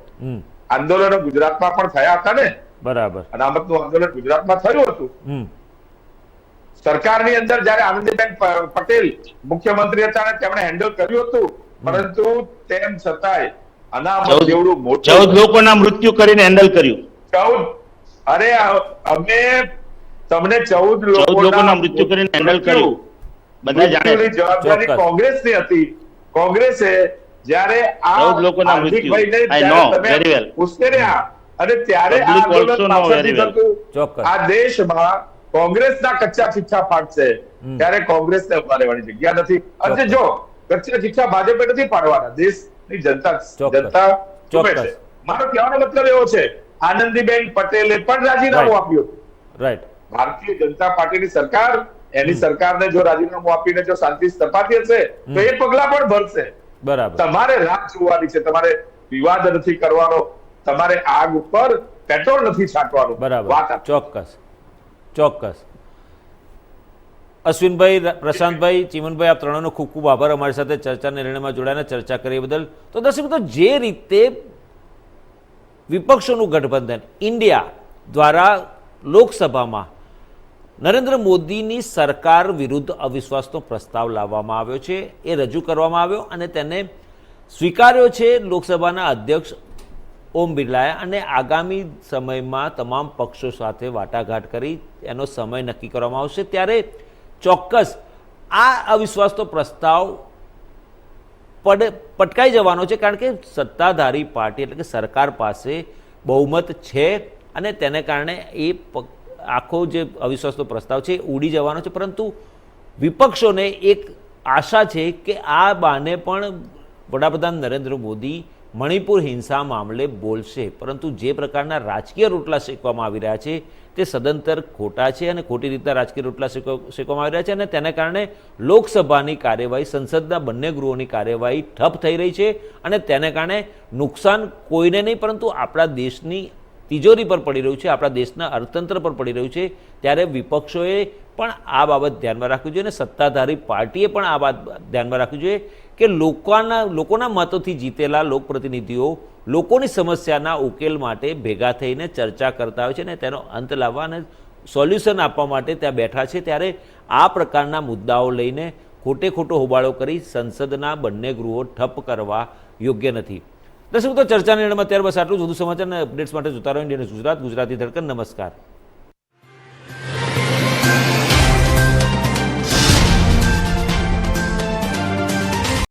આંદોલનો ગુજરાતમાં પણ થયા હતા ને. બરાબર. અનામતનું આંદોલન ગુજરાતમાં થયું હતું. સરકારની અંદર જયારે આનંદીબેન પટેલ મુખ્યમંત્રી હતા અને તેમણે હેન્ડલ કર્યું હતું, પરંતુ તેમ છતાંય અનામત જેવડું મોટું 14 લોકોના મૃત્યુ કરીને હેન્ડલ કર્યું. 14 અરે અમે તમને 14 લોકોના મૃત્યુ કરીને હેન્ડલ કર્યું. બધા જાણે જવાબદારી કોંગ્રેસની હતી. કોંગ્રેસે જ્યારે આ 14 લોકોના મૃત્યુ આઈ નો વેરી વેલ ઉશ્કેર્યા અને ત્યારે આ દેશમાં કોંગ્રેસના કચ્ચા ચિઠ્ઠા ફાટશે ત્યારે કોંગ્રેસને ઉભા રહેવાની જગ્યા નથી. અને જો કચ્ચા ચિઠ્ઠા ભાજપે નથી પાડવાના, દેશની જનતા ચૂપે છે. મારો કહેવાનો મતલબ એવો છે, આનંદીબેન પટેલે પણ રાજીનામું આપ્યું. રાઈટ. ભારતીય જનતા પાર્ટીની સરકાર, એની સરકારને જો રાજીનામું આપીને જો શાંતિ સ્થપાતી હશે તો એ પગલા પણ ભરશે. બરાબર. તમારે રાહ જોવાની છે, તમારે વિવાદ નથી કરવાનો, તમારે આગ ઉપર પેટ્રોલ નથી છાંટવાનું. બરાબર. ચોક્કસ. ચોક્કસ. અશ્વિનભાઈ, પ્રશાંતભાઈ, ચીમનભાઈ, આપ ત્રણનો ખૂબ ખૂબ આભાર અમારી સાથે ચર્ચા નિર્ણયમાં જોડાઈને ચર્ચા કરી બદલ. તો દર્શક મિત્રો, જે રીતે વિપક્ષોનું ગઠબંધન ઇન્ડિયા દ્વારા લોકસભામાં નરેન્દ્ર મોદીની સરકાર વિરુદ્ધ અવિશ્વાસનો પ્રસ્તાવ લાવવામાં આવ્યો છે, એ રજૂ કરવામાં આવ્યો અને તેને સ્વીકાર્યો છે લોકસભાના અધ્યક્ષ ઓમ બિરલાએ, અને આગામી સમયમાં તમામ પક્ષો સાથે વાટાઘાટ કરી એનો સમય નક્કી કરવામાં આવશે. ત્યારે ચોક્કસ આ અવિશ્વાસનો પ્રસ્તાવ પટકાઈ જવાનો છે, કારણ કે સત્તાધારી પાર્ટી એટલે કે સરકાર પાસે બહુમત છે અને તેને કારણે એ આખો જે અવિશ્વાસનો પ્રસ્તાવ છે એ ઉડી જવાનો છે. પરંતુ વિપક્ષોને એક આશા છે કે આ બાને પણ વડાપ્રધાન નરેન્દ્ર મોદી મણિપુર હિંસા મામલે બોલશે, પરંતુ જે પ્રકારના રાજકીય રોટલા શેકવામાં આવી રહ્યા છે તે સદંતર ખોટા છે અને ખોટી રીતના રાજકીય રોટલા શેકવામાં આવી રહ્યા છે અને તેને કારણે લોકસભાની કાર્યવાહી, સંસદના બંને ગૃહોની કાર્યવાહી ઠપ થઈ રહી છે અને તેને કારણે નુકસાન કોઈને નહીં પરંતુ આપણા દેશની તિજોરી પર પડી રહ્યું છે, આપણા દેશના અર્થતંત્ર પર પડી રહ્યું છે. ત્યારે વિપક્ષોએ પણ આ બાબત ધ્યાનમાં રાખવી જોઈએ અને સત્તાધારી પાર્ટીએ પણ આ બાબત ધ્યાનમાં રાખવી જોઈએ કે લોકોના મતોથી જીતેલા લોકપ્રતિનિધિઓ લોકોની સમસ્યાના ઉકેલ માટે ભેગા થઈને ચર્ચા કરતા હોય છે અને તેનો અંત લાવવા અને સોલ્યુશન આપવા માટે ત્યાં બેઠા છે. ત્યારે આ પ્રકારના મુદ્દાઓ લઈને ખોટો હોબાળો કરી સંસદના બંને ગૃહો ઠપ કરવા યોગ્ય નથી. દર્શક મિત્રો, ચર્ચા નિર્ણયમાં ત્યાર બસ આટલું જ. વધુ સમાચાર અને અપડેટ્સ માટે જોતા રહો ઇન્ડિયા ન્યૂઝ ગુજરાત, ગુજરાતી ધડકન. નમસ્કાર.